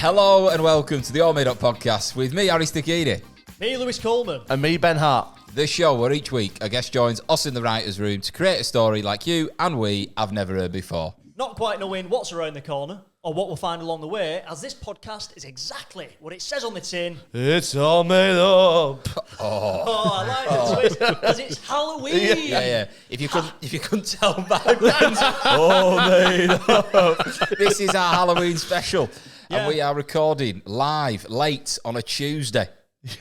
Hello and welcome to the All Made Up podcast with me, Harry Stachini. Me, Lewis Coleman. And me, Ben Hart. The show where each week a guest joins us in the writer's room to create a story like you and we have never heard before. Not quite knowing what's around the corner or what we'll find along the way, as this podcast is exactly what it says on the tin. It's all made up. I like it, because it's Halloween. Yeah. If you couldn't tell by that, all made up. This is our Halloween special, and we are recording live late on a Tuesday.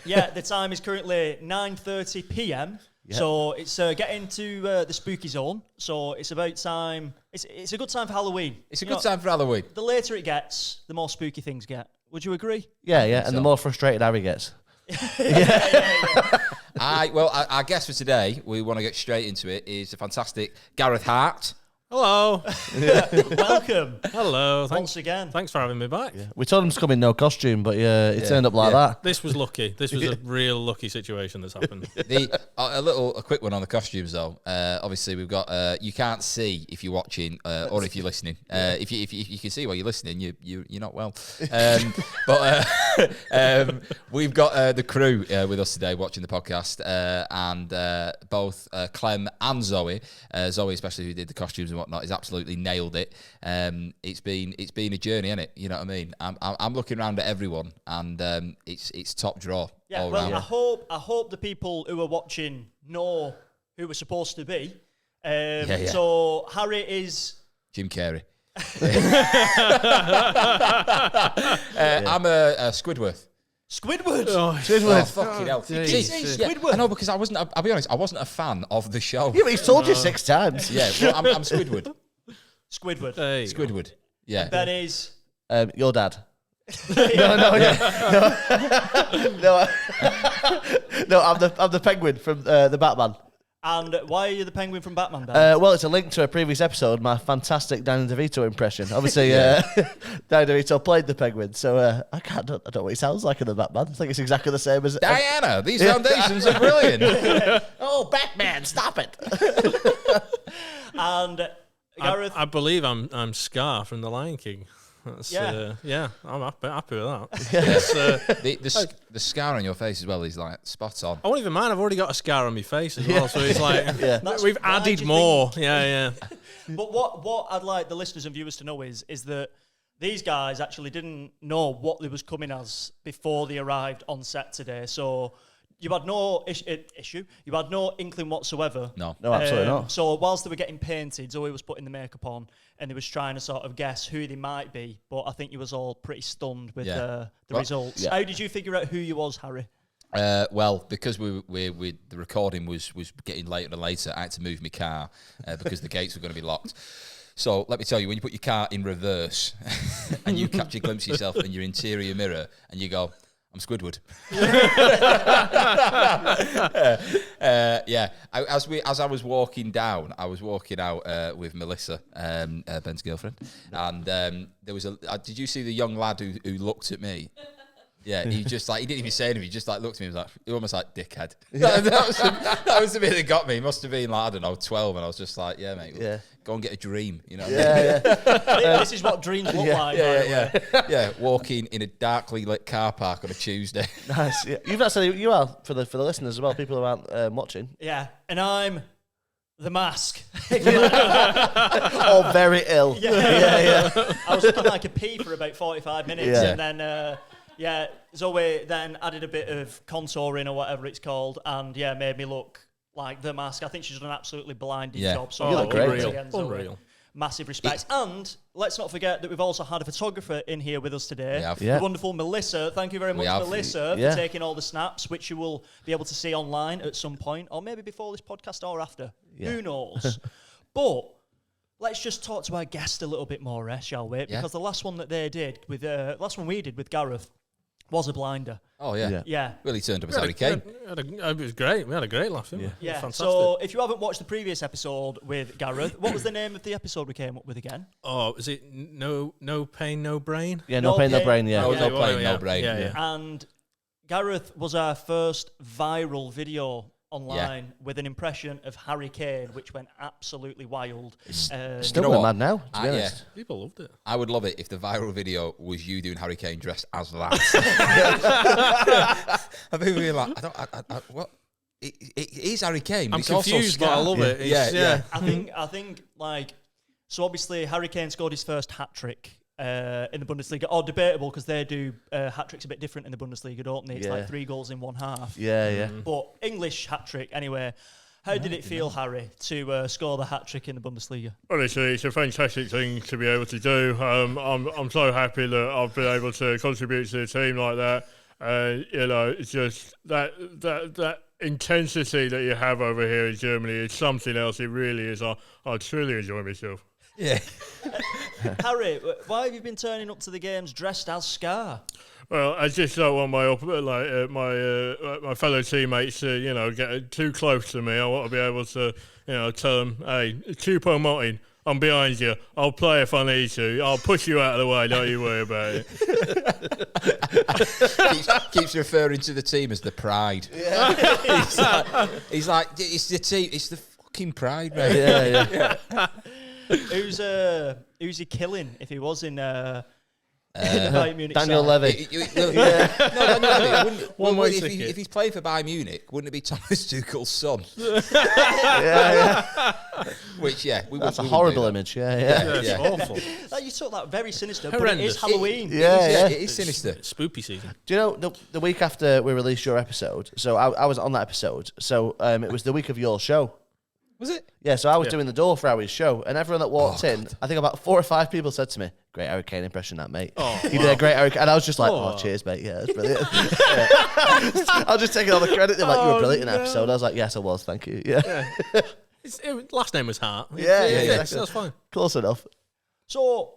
Yeah, the time is currently 9:30 p.m. Yep. So it's getting to the spooky zone. So it's about time. It's a good time for Halloween. It's a good time for Halloween. The later it gets, the more spooky things get. Would you agree? Yeah. And the more frustrated Harry gets. Our guest for today, we want to get straight into it, is the fantastic Gareth Hart. Hello. Welcome. Hello. Once again. Thanks for having me back. Yeah. We told him to come in no costume, but it turned up like that. This was lucky. This was a real lucky situation that's happened. A quick one on the costumes though. Obviously we've got you can't see if you're watching or if you're listening. If you can see while you're listening, you're not well. But we've got the crew with us today watching the podcast, and both Clem and Zoey. Zoey especially, who did the costumes and whatnot, has absolutely nailed it. It's been a journey, isn't it? You know what I mean? I'm looking around at everyone, and it's top draw. Yeah, all well, round. I hope the people who are watching know who we're supposed to be. So Harry is Jim Carrey. I'm a Squidward. Squidward. Oh, fucking hell. Squidward. I know, because I'll be honest, I wasn't a fan of the show. Yeah, but he's told you 6 times. Yeah, well, I'm Squidward. Squidward. Squidward. Yeah. That is Your dad. No, I'm the penguin from the Batman. And why are you the penguin from Batman, Ben? Well, it's a link to a previous episode, my fantastic Danny DeVito impression. Obviously, Danny DeVito played the penguin, so I don't know what he sounds like in the Batman. I think it's exactly the same as... Diana, these foundations are brilliant. Oh, Batman, stop it. And Gareth... I believe I'm Scar from The Lion King. That's, I'm happy with that. The scar on your face as well is like spot on. I won't even mind. I've already got a scar on my face as well, so it's like we've added more. Yeah. But what I'd like the listeners and viewers to know is that these guys actually didn't know what they was coming as before they arrived on set today. So you had no issue. You had no inkling whatsoever. No, absolutely not. So whilst they were getting painted, Zoe was putting the makeup on, and they was trying to sort of guess who they might be. But I think you was all pretty stunned with the results. Yeah. How did you figure out who you was, Harry? Well, because we the recording was getting later and later, I had to move my car because the gates were going to be locked. So let me tell you, when you put your car in reverse and you catch a glimpse of yourself in your interior mirror and you go, I'm Squidward. As I was walking down, I was walking out with Melissa, Ben's girlfriend, and there was did you see the young lad who looked at me? Yeah, he just he didn't even say anything. He just looked at me and was he almost like dickhead. That was the bit that got me. He must have been I don't know, 12, and I was just like, yeah, mate, go and get a dream. You know. This is what dreams look like. Yeah. Walking in a darkly lit car park on a Tuesday. Nice. Yeah. You've not said you are for the listeners as well, people who aren't watching. Yeah, and I'm the mask. Oh, very ill. Yeah. I was looking like a pea for about 45 minutes, and then Zoe then added a bit of contouring or whatever it's called, and made me look like the mask. I think she's done an absolutely blinding job. So you look great. Unreal. Massive respects. And let's not forget that we've also had a photographer in here with us today. Yeah. The wonderful Melissa. Thank you very much, Melissa, for taking all the snaps, which you will be able to see online at some point, or maybe before this podcast or after. Yeah. Who knows? But let's just talk to our guest a little bit more, shall we? Because the last one that they did with last one we did with Gareth was a blinder. Oh, yeah. Really turned up as Harry Kane. It was great. We had a great laugh, didn't we? Yeah. Fantastic. So if you haven't watched the previous episode with Gareth, what was the name of the episode we came up with again? Oh, is it No Pain, No Brain? Yeah, No Pain, No Brain, yeah. No Pain, No Brain. Yeah. And Gareth was our first viral video online with an impression of Harry Kane, which went absolutely wild. Still going mad now, to be honest. People loved it. I would love it if the viral video was you doing Harry Kane dressed as that. I've been really like, what? It is Harry Kane. I'm confused, but I love it. Yeah. I think like, so obviously Harry Kane scored his first hat-trick in the Bundesliga. Or debatable, because they do hat-tricks a bit different in the Bundesliga, don't they? It's like 3 goals in one half. Yeah. But English hat-trick, anyway. How did it feel, Harry, to score the hat-trick in the Bundesliga? Honestly, it's a fantastic thing to be able to do. I'm so happy that I've been able to contribute to the team like that. It's just that intensity that you have over here in Germany is something else. It really is. I truly enjoy myself. Yeah. Harry, why have you been turning up to the games dressed as Scar? Well, I just don't want my fellow teammates to get too close to me. I want to be able to tell them, hey, Chupo Motin, I'm behind you. I'll play if I need to. I'll push you out of the way. Don't you worry about it. keeps referring to the team as the Pride. Yeah. he's like, it's the team. It's the fucking Pride, mate. Yeah. Who's he killing if he was in Bayern Munich? Daniel Levy. Daniel Levy. If he's playing for Bayern Munich, wouldn't it be Thomas Tuchel's son? Which, that's a horrible image. It's awful. You took that very sinister, but it is Halloween. It is sinister. It's spooky season. Do you know, the week after we released your episode, so I was on that episode, so it was the week of your show. Was it? Yeah, so I was doing the door for Harry's show, and everyone that walked in, I think about 4 or 5 people said to me, "Great Harry Kane impression, that mate." You did a great Harry Kane. And I was just like, "Oh, cheers, mate. Yeah, that's brilliant." I was just taking all the credit. They're like, "You were brilliant in that episode." I was like, "Yes, I was. Thank you." Yeah. Last name was Hart. Yeah, exactly. That's fine. Close enough. So,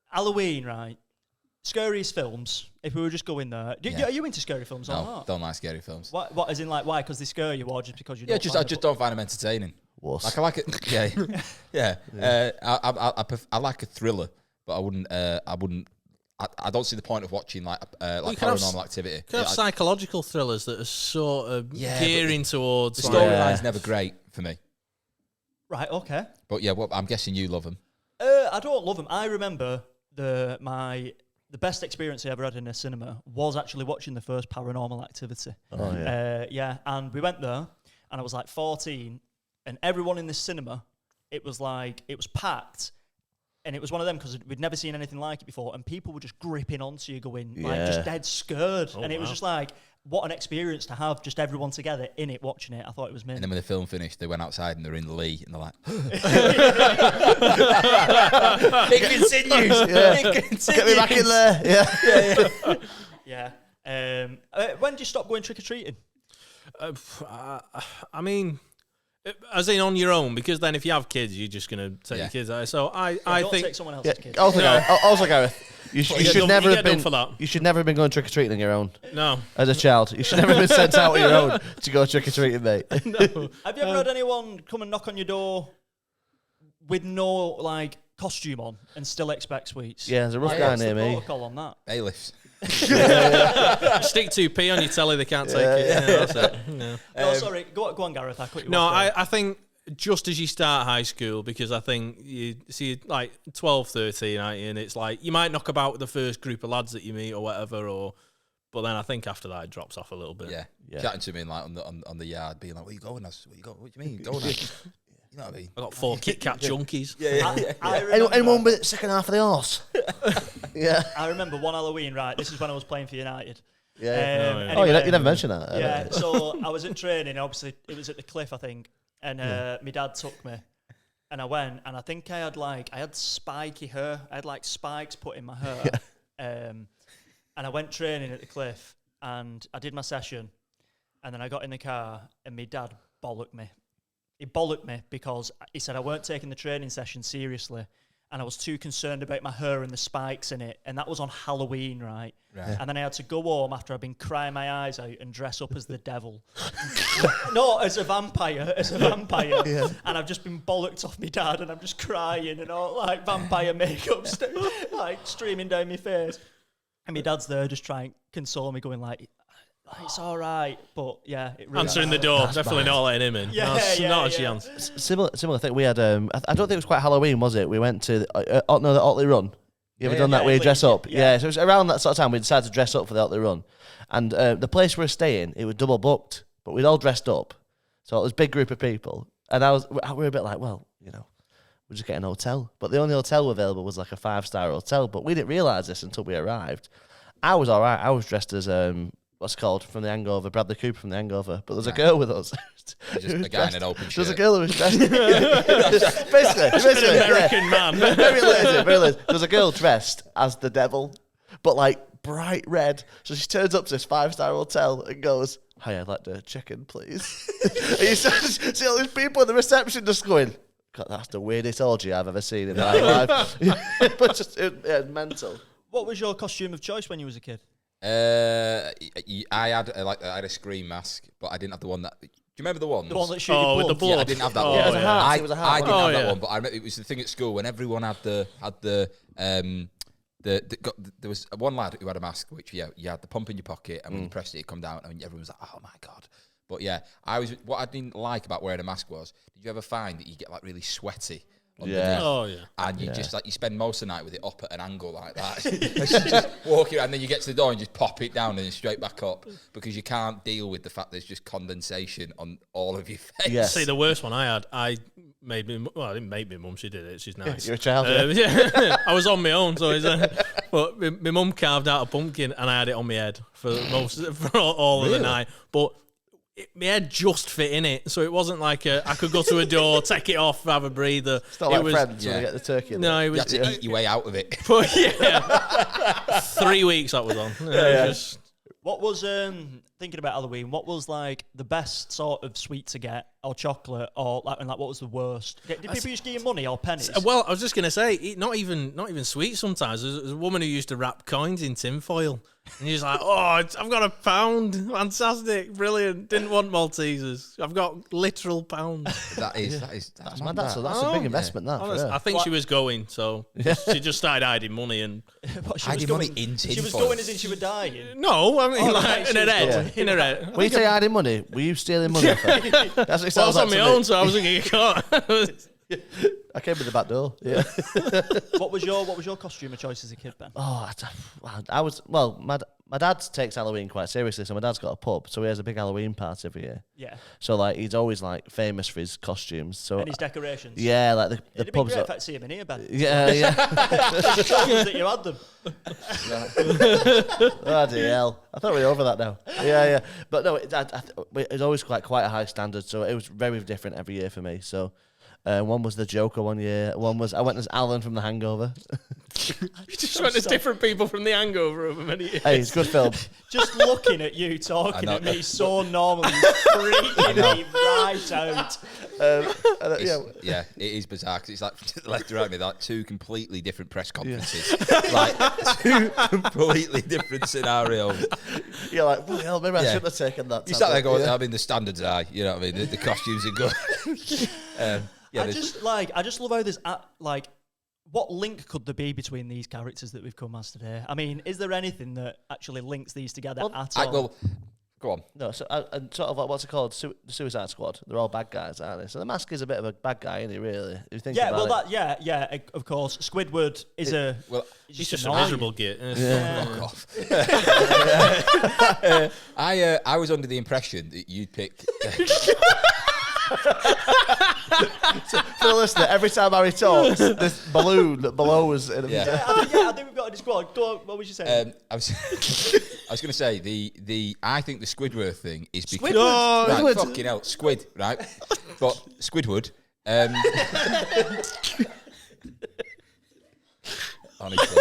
Halloween, right? Scariest films. If we were just going there, are you into scary films or not? Don't like scary films. What? As in, like, why? Because they scare you, or just because you? I just don't find them entertaining. Like I like it. I like a thriller, but I wouldn't. I don't see the point of watching like Paranormal Activity. You can have psychological thrillers that are sort of gearing towards. The storyline's never great for me. Right. Okay. But I'm guessing you love them. I don't love them. I remember the best experience I ever had in a cinema was actually watching the first Paranormal Activity. Oh yeah. And we went there, and I was like 14. And everyone in the cinema, it was packed, and it was one of them because we'd never seen anything like it before, and people were just gripping onto you, going like just dead scared, and it was just like, what an experience to have just everyone together in it watching it. I thought it was mint. And then when the film finished, they went outside and they're in Lee, and they're like, "It continues. It continues. Get me back in there." Yeah. When do you stop going trick or treating? I mean, as in on your own, because then if you have kids, you're just going to take your kids out. So I don't think take someone else's kids. Also, Gareth, you should never have been for that. You should never have been going trick or treating on your own. No, as a child, you should never have been sent out on your own to go trick or treating, mate. No. Have you ever had anyone come and knock on your door with no like costume on and still expect sweets? Yeah, there's a rough guy near me. What's the protocol on that? bailiffs. Stick 2p on your telly, they can't take it. Yeah, that's it. Yeah. No, sorry. Go on, Gareth. I cut you No, off. I think just as you start high school, because I think you see like 12, 13, and it's like you might knock about with the first group of lads that you meet or whatever, but then I think after that it drops off a little bit. Yeah. Chatting to me like on the yard, being like, "Where you going? What do you mean going?" You know what I mean? I got 4 Kit Kat junkies. Anyone with the second half of the arse? Yeah. I remember one Halloween, right? This is when I was playing for United. Yeah. Anyway, you never mentioned that. Yeah, so I was in training, obviously, it was at the Cliff, I think, and my dad took me, and I went, and I think I had spiky hair. I had like spikes put in my hair. And I went training at the Cliff, and I did my session, and then I got in the car, and my dad bollocked me. He bollocked me because he said I weren't taking the training session seriously, and I was too concerned about my hair and the spikes in it, and that was on Halloween, right? And then I had to go home after I'd been crying my eyes out and dress up as the devil. No, as a vampire. Yeah. And I've just been bollocked off my dad, and I'm just crying, and all like vampire makeup like streaming down my face. And my dad's there just trying to console me, going like, It's all right, but yeah, it really Answering the door, definitely not letting him in. Yeah, Not a chance. Similar thing. We had. I don't think it was quite Halloween, was it? We went to the Otley Run. You ever done that? Where you dress up? Yeah. So it was around that sort of time we decided to dress up for the Otley Run, and the place we were staying, it was double booked, but we'd all dressed up, so it was a big group of people, and we were a bit like, well, we're just getting a hotel, but the only hotel available was like a 5-star hotel, but we didn't realise this until we arrived. I was all right. I was dressed as what's it called from The Hangover, Bradley Cooper from The Hangover. But there's a girl with us. Just a guy in an open shirt. There's a girl who was dressed. basically, an American man. Very lazy. There's a girl dressed as the devil, but like bright red. So she turns up to this 5-star hotel and goes, "Hi, I'd like to check in, please." And you see all these people in the reception just going, "God, that's the weirdest orgy I've ever seen in my life." But just mental. What was your costume of choice when you was a kid? I had a Scream mask, but I didn't have the one that. Do you remember the one? The one that shoots blood. With the blood. Yeah, I didn't have that one. Yeah, it was a heart. I It was a heart. didn't have that one, but I remember it was the thing at school when everyone had there was one lad who had a mask, which you had the pump in your pocket, and when you pressed it, it'd come down, and everyone was like, "Oh my god!" But yeah, what I didn't like about wearing a mask was, did you ever find that you get like really sweaty? Yeah. Oh, yeah. And you just you spend most of the night with it up at an angle like that. Just walking, and then you get to the door and just pop it down and then straight back up because you can't deal with the fact there's just condensation on all of your face. Yes. See, the worst one I didn't make my mum, she did it, she's nice. You're a child, yeah. I was on my own, so but my mum carved out a pumpkin and I had it on my head for all of the night. But my head just fit in it, so it wasn't like I could go to a door, take it off, have a breather. It's not like Friends when they get the turkey. No, it was. You had to eat your way out of it. But yeah, 3 weeks that was on. Just, what was thinking about Halloween? What was like the best sort of sweet to get, or chocolate, or like what was the worst? Did people just give you money or pennies? Well, I was just gonna say, not even sweet. Sometimes there's a woman who used to wrap coins in tinfoil, and you're just like, "Oh, I've got £1, fantastic, brilliant." Didn't want Maltesers. I've got literal pounds. That's mad. That's a big investment. That for her. I think she was going, so she just started hiding money and hiding money in tinfoil. She was going as in she was dying. No, I mean in her head. In her head. When you say hiding money, were you stealing money off her? That's what it sounds I was like on to my me. own, so I wasn't getting caught. I came in the back door. Yeah. What was your costume of choice as a kid, Ben? Oh, my dad takes Halloween quite seriously, so my dad's got a pub, so he has a big Halloween party every year. Yeah. So like he's always like famous for his costumes. So And his decorations. yeah, like the It'd be pubs. great if I could see him in here, Ben. Yeah. Told us that you had them. Bloody hell! I thought we were over that now. Yeah. But no, it's always quite a high standard, so it was very different every year for me. So. One was the Joker one year. One was I went as Alan from The Hangover. You just went as different people from The Hangover over many years. Hey, it's a good film. Just looking at you talking at me so normally, freaking me right out. Yeah, it is bizarre because it's like to the left around me, like two completely different press conferences, like two completely different scenarios. You're like, well, hell, maybe I shouldn't have taken that. You sat there going, I mean, the standards are, you know what I mean, the costumes are good. I just love how there's what link could there be between these characters that we've come as today? I mean, is there anything that actually links these together at all? Go on. No, so and sort of like what's it called? The Suicide Squad. They're all bad guys, aren't they? So the Mask is a bit of a bad guy, isn't he? Really? You think about it. Of course. Squidward is he's just a miserable git. Fuck off. I was under the impression that you'd pick. So, for the listener, every time Harry talks, this balloon below us. I think we've got a squad. Go on, what was you saying? I was going to say I think the Squidward thing is because Squidward. fucking hell, squid, right? But Squidward. Honestly,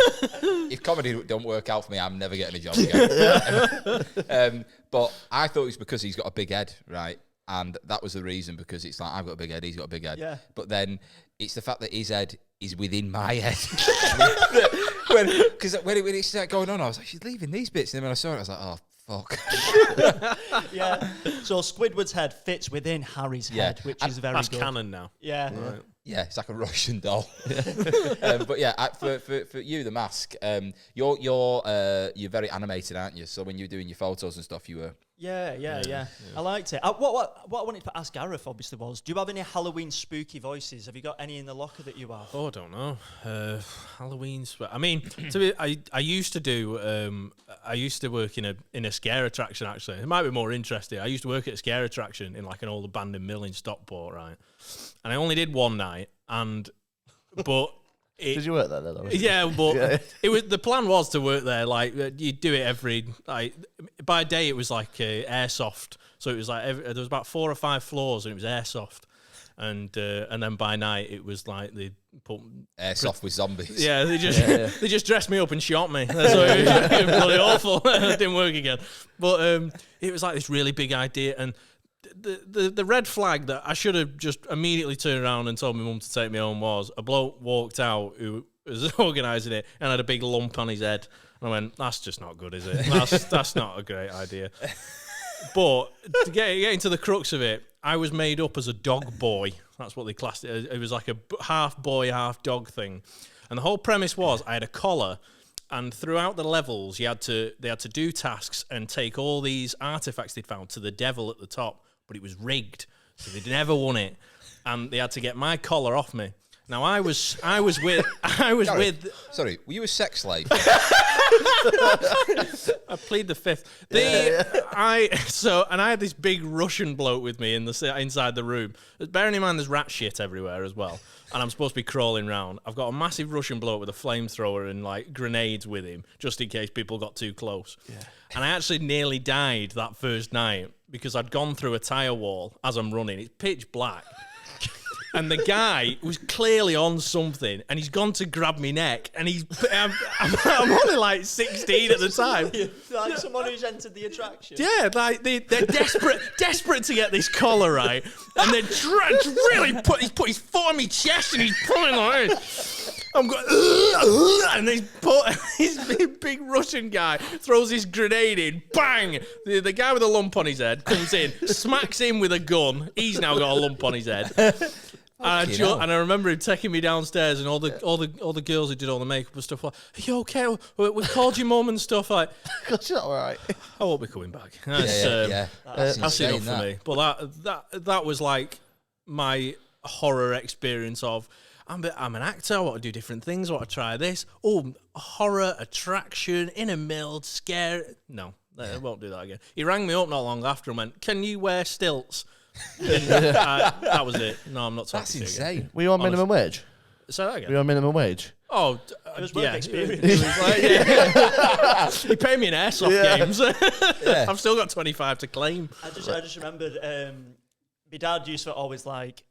if comedy don't work out for me, I'm never getting a job again. But I thought it was because he's got a big head, right? And that was the reason, because it's like, I've got a big head, he's got a big head. Yeah. But then it's the fact that his head is within my head. Because when it started going on, I was like, she's leaving these bits. And then when I saw it, I was like, oh, fuck. Yeah. So Squidward's head fits within Harry's head, which is very that's good. canon now. Yeah. Yeah, it's like a Russian doll. But yeah, for you, the mask. You're very animated, aren't you? So when you're doing your photos and stuff, you were. Yeah. I liked it. What I wanted to ask Gareth obviously was, do you have any Halloween spooky voices? Have you got any in the locker that you have? Oh, I don't know. I mean, I used to do. I used to work in a scare attraction. Actually, it might be more interesting. I used to work at a scare attraction in like an old abandoned mill in Stockport, right? And I only did one night, but. Did you work there though? Yeah, but it was the plan was to work there. Like you do it every by day. It was like airsoft, so it was like there was about 4 or 5 floors, and it was airsoft, and then by night it was like they put airsoft with zombies. Yeah, they just dressed me up and shot me. That's what it was bloody awful. It didn't work again. But it was like this really big idea, and the red flag that I should have just immediately turned around and told my mum to take me home was a bloke walked out who was organising it and had a big lump on his head. And I went, that's just not good, is it? That's not a great idea. But to get into the crux of it, I was made up as a dog boy. That's what they classed it. It was like a half boy, half dog thing. And the whole premise was I had a collar, and throughout the levels, they had to do tasks and take all these artifacts they'd found to the devil at the top. But it was rigged, so they'd never won it, and they had to get my collar off me. Now I was with. Sorry, were you a sex slave? I plead the fifth. I had this big Russian bloke with me inside the room. Bearing in mind, there's rat shit everywhere as well, and I'm supposed to be crawling round. I've got a massive Russian bloke with a flamethrower and like grenades with him, just in case people got too close. Yeah. And I actually nearly died that first night because I'd gone through a tyre wall as I'm running. It's pitch black. And the guy was clearly on something, and he's gone to grab me neck, and I'm only like 16 at the time. Like someone who's entered the attraction. Yeah, like they're desperate to get this collar right, and they're really put his foot on my chest, and he's pulling on it. I'm going, and this big Russian guy throws his grenade in, bang! The guy with a lump on his head comes in, smacks him with a gun. He's now got a lump on his head. And I remember him taking me downstairs, and all the girls who did all the makeup and stuff like, "Are you okay? We called your mum and stuff like." She's not all right. I won't be coming back. That's enough for me. But that was like my horror experience of. I'm an actor. I want to do different things. I want to try this. Oh, horror attraction in a mill, scare. No, I won't do that again. He rang me up not long after and went, "Can you wear stilts?" That was it. No, I'm not talking. That's insane. Were you on minimum wage? Say that again. Were you on minimum wage? Oh, it was work experience. He paid me in airsoft games. I've still got 25 to claim. I just remembered. My dad used to always like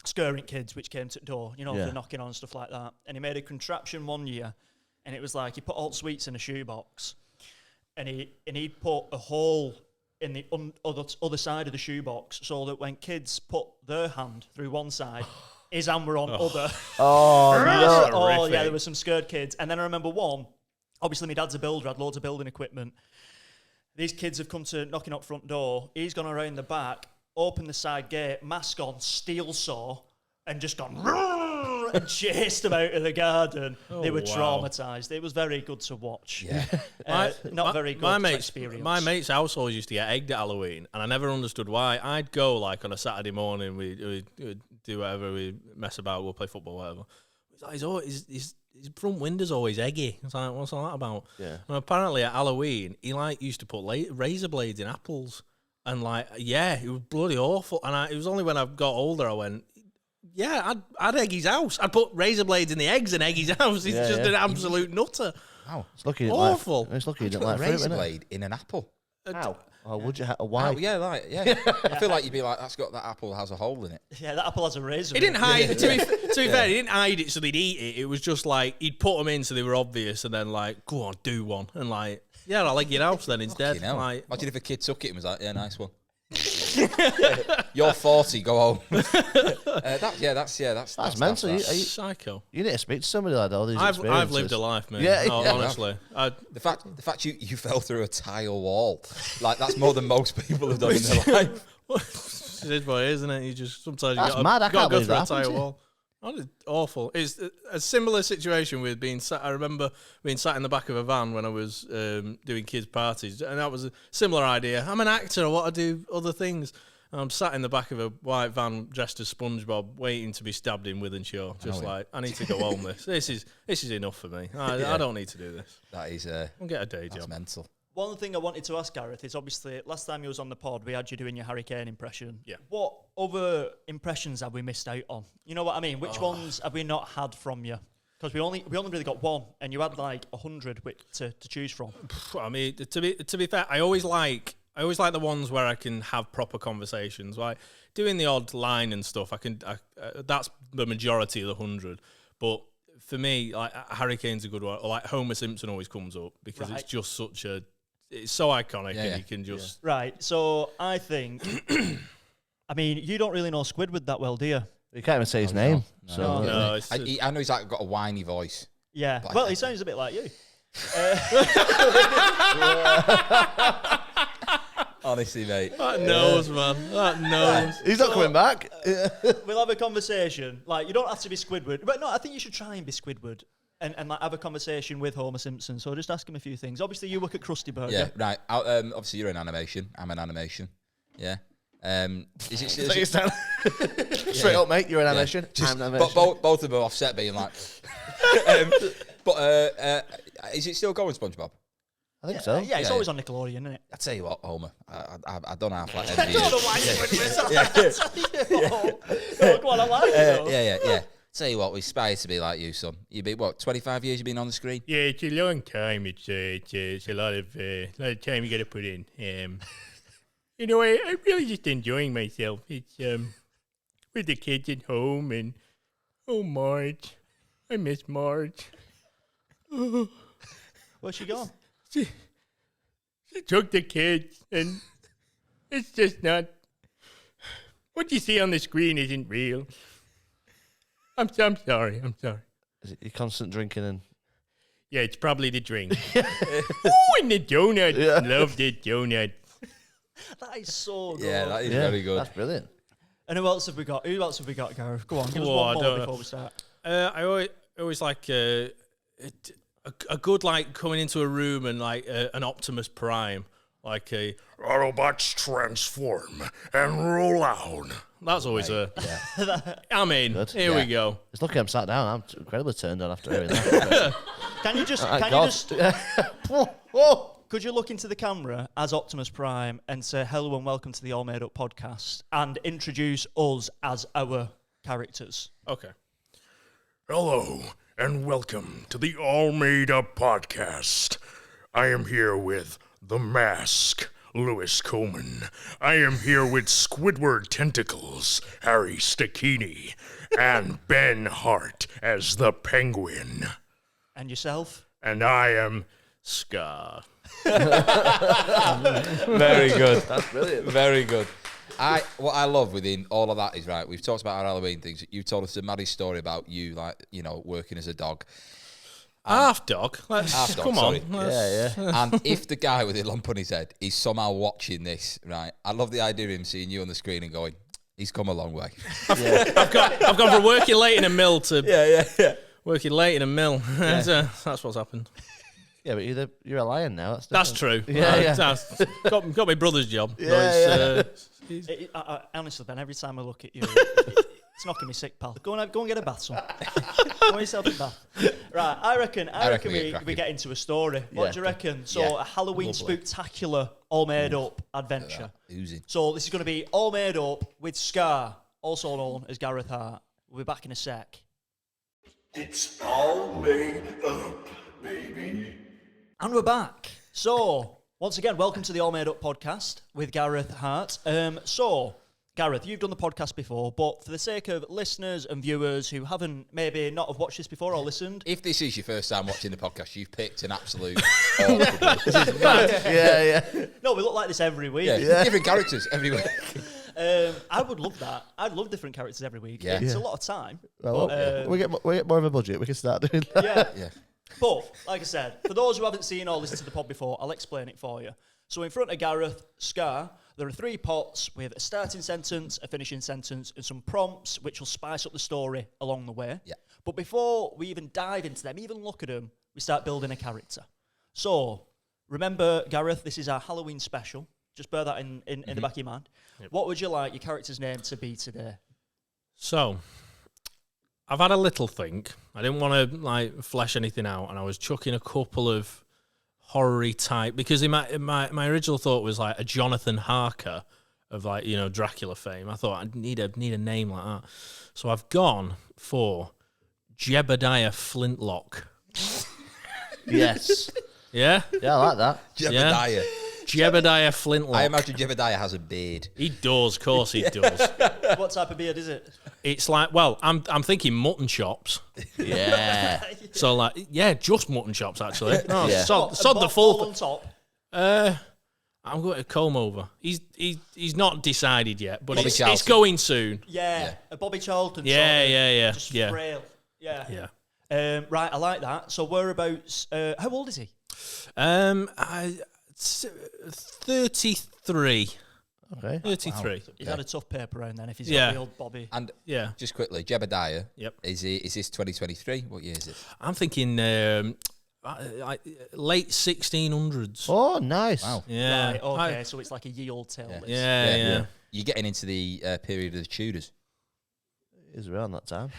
scaring kids which came to the door, for knocking on and stuff like that. And he made a contraption one year, and it was like he put all the sweets in a shoebox, and he'd put a hole in the other side of the shoebox so that when kids put their hand through one side, his hand were on other. Oh, no. Oh, yeah, there were some scared kids. And then I remember one, obviously my dad's a builder, had loads of building equipment. These kids have come to knocking up front door. He's gone around the back, opened the side gate, mask on, steel saw, and just gone and chased them out of the garden. They were traumatised. It was very good to watch. Yeah. Not very good to experience. My mate's house always used to get egged at Halloween, and I never understood why. I'd go like on a Saturday morning, we'd do whatever, we mess about, we'll play football, whatever. His front window's always eggy. It's like, what's all that about? Yeah. And apparently at Halloween, he used to put razor blades in apples. And it was bloody awful. And it was only when I got older I went, I'd egg his house. I'd put razor blades in the eggs and egg his house. He's just an absolute nutter. Wow. It's lucky awful. It's lucky you didn't like fruit, razor blade in an apple. How? Oh, would you? Why? I feel like you'd be like, that apple has a hole in it. Yeah, that apple has a razor. He didn't hide it. To be fair, he didn't hide it so they'd eat it. It was just like he'd put them in so they were obvious, and then go on, do one, and I'll egg your house then instead. Imagine if a kid took it and was like, nice one. You're 40, go home. That's mental. Are you psycho. You need to speak to somebody like all these experiences. I've lived a life, man. Honestly. The fact you fell through a tile wall, that's more than most people have done in their life. It is what it is, isn't it? You just sometimes That's you gotta, mad. I gotta can't go believe through that a tire happened to you. wall. Oh, it's awful. It's a similar situation with being sat. I remember being sat in the back of a van when I was doing kids' parties, and that was a similar idea. I'm an actor. I want to do other things. And I'm sat in the back of a white van dressed as SpongeBob, waiting to be stabbed in Withenshaw. Just I need to go home. This is enough for me. I don't need to do this. That is I'll get a day that's job. mental. One thing I wanted to ask Gareth is obviously last time you was on the pod, we had you doing your Harry Kane impression. Yeah. What other impressions have we missed out on? You know what I mean? Which ones have we not had from you? Because we only really got one, and you had like 100 to choose from. I mean, to be fair, I always like the ones where I can have proper conversations. Like doing the odd line and stuff, that's the majority of the 100. But for me, like Harry Kane's a good one. Or like Homer Simpson always comes up because it's just it's so iconic, and you can just right. So I think, I mean, you don't really know Squidward that well, do you? You can't even say his name. No. So no. I know he's like got a whiny voice. Yeah. But Well, he sounds a bit like you. Honestly, mate. that nose, man. That nose. he's not coming back. We'll have a conversation. Like, you don't have to be Squidward. But no, I think you should try and be Squidward and like, have a conversation with Homer Simpson. So just ask him a few things. Obviously, you work at Krusty Burger. Yeah, right. Obviously, you're in animation. I'm in animation. Yeah. Is it Straight up, mate. You're an animation. Just, I'm an animation. both of them offset being like. Is it still going, SpongeBob? I think so. Yeah, it's always on Nickelodeon, isn't it? I tell you what, Homer. I don't half like I envy don't know you. why you would miss Go on, I like it. Yeah. Tell you what, we aspire to be like you, son. You've been, 25 years you've been on the screen? Yeah, it's a long time. It's a lot of time you got to put in. You know, I'm really just enjoying myself. It's with the kids at home and Marge. I miss Marge. Where's she gone? She took the kids, and it's just not. What you see on the screen isn't real. I'm sorry. Is it your constant drinking and? Yeah, it's probably the drink. And the donut. Yeah. Love the donut. That is so good. Yeah, that is very good. That's brilliant. And who else have we got? Gareth? Go on, give us Oh, one I more don't before we start. I always like a good like coming into a room and like an Optimus Prime, like a Autobots transform and roll out. that's always I mean, Good. here we go. It's lucky I'm sat down. I'm incredibly turned on after hearing that. Can you just? Whoa. Could you look into the camera as Optimus Prime and say hello and welcome to the All Made Up podcast and introduce us as our characters? Okay. Hello, and welcome to the All Made Up podcast. I am here with The Mask, Lewis Coleman. I am here with Squidward Tentacles, Harry Stachini, and Ben Hart as the Penguin. And yourself? And I am Scar. Very good. That's brilliant. Very good. What I love within all of that is, right, we've talked about our Halloween things. You told us a Maddie story about you, like, you know, working as a dog. Half dog. Half dog, Come sorry. on. Yeah. And if the guy with the lump on his head is somehow watching this, right, I love the idea of him seeing you on the screen and going, he's come a long way. I've gone from working late in a mill to Yeah. working late in a mill. That's what's happened. Yeah, but you're a lion now. That's different. true. Yeah. That's got my brother's job. Yeah, Honestly, Ben, every time I look at you, it's knocking me sick, pal. Go and get a bath, son. Go yourself a bath. Right, I reckon we get into a story. What do you reckon? So a Halloween spooktacular, all made up adventure. Oozing. So this is going to be all made up with Scar, also known as Gareth Hart. We'll be back in a sec. It's all made up, baby. And we're back. So, once again, welcome to the All Made Up podcast with Gareth Hart. So, Gareth, you've done the podcast before, but for the sake of listeners and viewers who haven't maybe not have watched this before or listened. If this is your first time watching the podcast, you've picked an absolute Yeah. No, we look like this every week. different characters every week. I would love that. I'd love different characters every week. Yeah. It's a lot of time. Well, But, we get more of a budget. We can start doing that. yeah. Yeah. But, like I said, for those who haven't seen or listened to the pod before, I'll explain it for you. So in front of Gareth, Scar, there are 3 pots with a starting sentence, a finishing sentence, and some prompts which will spice up the story along the way. Yeah. But before we even dive into them, even look at them, we start building a character. So, remember, Gareth, this is our Halloween special. Just bear that in the back of your mind. Yep. What would you like your character's name to be today? So, I've had a little think. I didn't want to like flesh anything out, and I was chucking a couple of horror-y type, because in my original thought was like a Jonathan Harker of like, you know, Dracula fame. I thought I'd need a name like that. So I've gone for Jebediah Flintlock. Yes. Yeah? Yeah, I like that. Jebediah. Yeah. Jebediah Flintlock. I imagine Jebediah has a beard. He does, of course he does. What type of beard is it? It's like, well, I'm thinking mutton chops. Yeah. So like, yeah, just mutton chops actually. No, Yeah. sod the ball full. on top. I'm going to comb over. He's not decided yet, but Bobby it's Charlton. going soon. Yeah, a Bobby Charlton. Yeah. Just Yeah. frail. Yeah. Yeah. Right, I like that. So whereabouts? How old is he? 33. Okay. 33. He's had a tough paper round then. If he's Yeah. got the old Bobby. And Yeah. just quickly, Jebediah. Yep. Is this 2023? What year is it? I'm thinking like late 1600s. Oh, nice. Wow. Yeah. Right, okay, so it's like a ye old tale. Yeah. this. Yeah. You're getting into the period of the Tudors. He's around that time.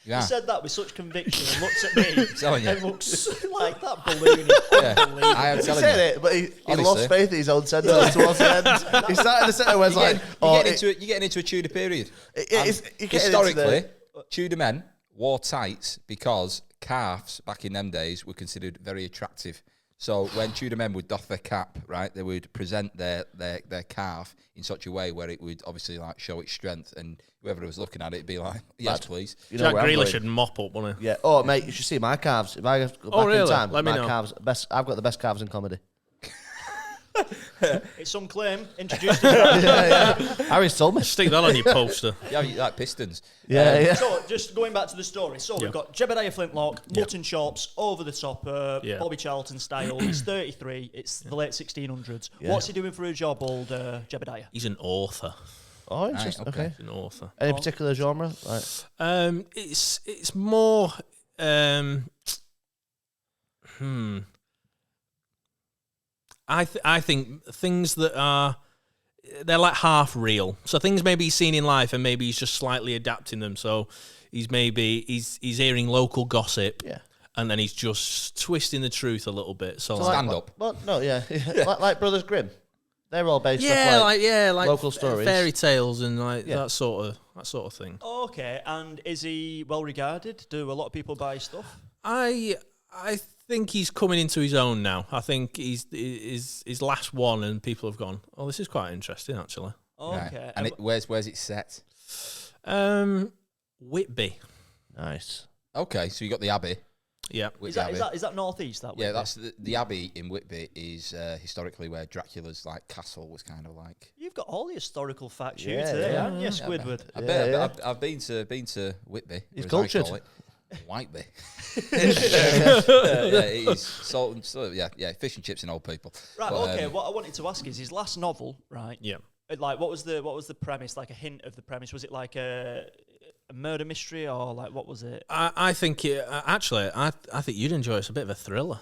Yeah. He said that with such conviction and looks at me telling you. and looks like that balloon is unbelievable. I am He telling said you. it, but he Honestly. lost faith in his own sentence towards the end. He started the sentence was like, You're getting into a Tudor period. Historically, Tudor men wore tights because calves back in them days were considered very attractive. So when Tudor men would doff their cap, right, they would present their calf in such a way where it would obviously like show its strength, and whoever was looking at it would be like, yes, please. you know Jack where I'm Grealish going. should mop up, wouldn't he? Yeah. Oh, mate, you should see my calves. If I go back really? in time, Let me my know. calves, I've got the best calves in comedy. It's some claim. Introduced us. Harry's told me. Stick that on your poster. Yeah, you like pistons. Yeah. So, just going back to the story. So, we've got Jebediah Flintlock, mutton chops, over the top, Yeah. Bobby Charlton style. He's 33. It's the late 1600s. What's he doing for a job, old Jebediah? He's an author. Oh, interesting. Right, okay. Okay. He's an author. Any particular genre? Like, It's more. I think things that are they're like half real. So things maybe he's seen in life, and maybe he's just slightly adapting them. So he's hearing local gossip, yeah. and then he's just twisting the truth a little bit. So like- Stand up. Well, no, yeah. like Brothers Grimm. They're all based off like local stories. fairy tales, and like Yeah. that sort of thing. Okay, and is he well regarded? Do a lot of people buy his stuff? I think he's coming into his own now. I think he's his last one, and people have gone, oh, this is quite interesting actually. Okay. Right. And where's it set? Whitby. Nice. Okay, so you got the Abbey. Yeah. is Whitby Abbey. that northeast? That Yeah, way? that's the Abbey in Whitby is historically where Dracula's like castle was kind of like. You've got all the historical facts here Yeah, today, yeah. haven't you, Squidward? I've been to Whitby. He's or as I cultured. call it, Whiteby. It is salt and fish and chips and old people. Right. But, Okay. What I wanted to ask is his last novel, right? Yeah. Like, what was the premise? Like a hint of the premise? Was it like a murder mystery, or like what was it? I think actually, I think you'd enjoy it. It's a bit of a thriller.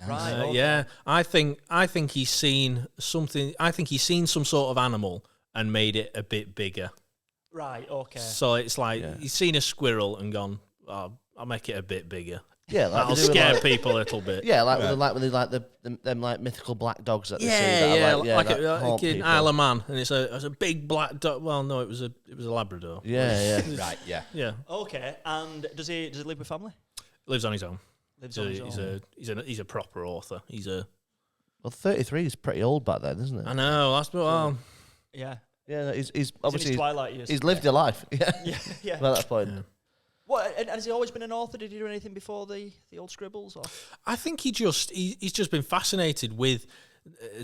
Right. Okay. Yeah, I think he's seen something. I think he's seen some sort of animal and made it a bit bigger. Right. Okay. So it's like he's seen a squirrel and gone, oh, I'll make it a bit bigger. Yeah, like That'll they do with, scare like- people a little bit. Yeah, when they like them like mythical black dogs that they see. That Yeah, are like that haunt in people. Isle of Man, and it's a big black dog. Well, no, it was a Labrador. Yeah. Right. Yeah. Yeah, Okay. And does he live with family? lives on his own. Lives on his own. He's a proper author. Well, 33 is pretty old back then, isn't it? I know. That's well. Yeah. Yeah, he's He's in obviously his twilight years. he's lived a life. Yeah, Yeah. Yeah. by that point. Yeah. What? And has he always been an author? Did he do anything before the old scribbles? Or? I think he's just been fascinated with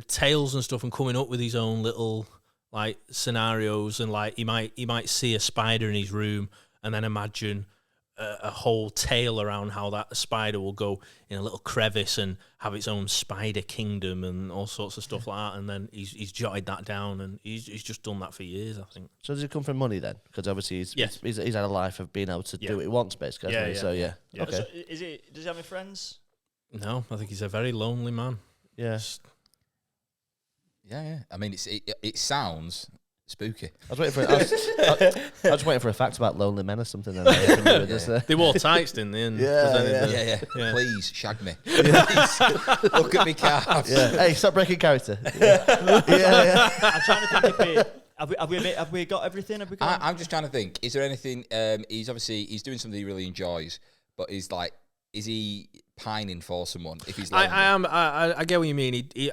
tales and stuff, and coming up with his own little like scenarios, and like he might see a spider in his room and then imagine a whole tale around how that spider will go in a little crevice and have its own spider kingdom and all sorts of stuff like that. And then he's jotted that down, and he's just done that for years, I think. So does it come from money then? Because obviously he's had a life of being able to do what he wants, basically. Yeah, So yeah. Okay. So does he have any friends? No, I think he's a very lonely man. Yes. Yeah. I mean, it sounds spooky. I was just waiting for a fact about lonely men or something. They wore tights, didn't they? And Yeah. Please shag me. Please, look at me calves. Yeah. Hey, stop breaking character. Yeah. I'm trying to think if have we got everything? Have we got? I'm just trying to think. Is there anything? He's doing something he really enjoys, but is he pining for someone? If he's lonely? I get what you mean. He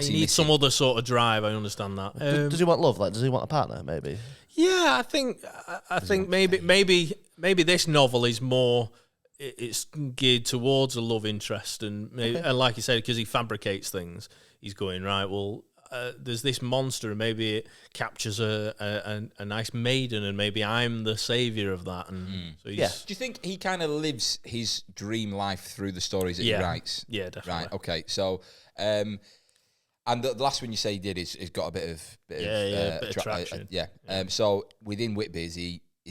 needs some other sort of drive. I understand that. Does he want love? Like, does he want a partner? Maybe. Yeah, I think maybe this novel is more. It's geared towards a love interest, and like you said, because he fabricates things, he's going right. Well, there's this monster, and maybe it captures a nice maiden, and maybe I'm the savior of that. And so he's, Do you think he kind of lives his dream life through the stories that he writes? Yeah, definitely. Right. Okay. So, and the last one you say he did is got a bit of traction. So within Whitby, is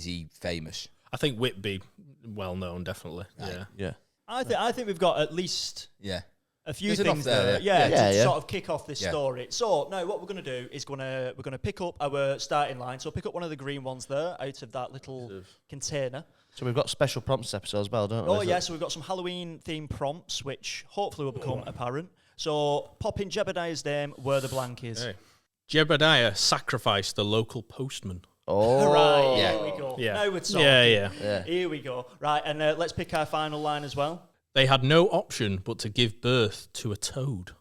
he famous? I think Whitby, well known, definitely. Right. Yeah. I think we've got at least a few There's things there. to sort of kick off this story. So now what we're going to do is we're going to pick up our starting line. So pick up one of the green ones there out of that little container. So we've got special prompts episode as well, don't we? Oh yeah, so we've got some Halloween themed prompts, which hopefully will become apparent. So pop in Jebediah's name where the blank is. Hey. Jebediah sacrificed the local postman. Oh, right. Here we go. Yeah. Now we're talking. Yeah. Here we go. Right, and let's pick our final line as well. They had no option but to give birth to a toad.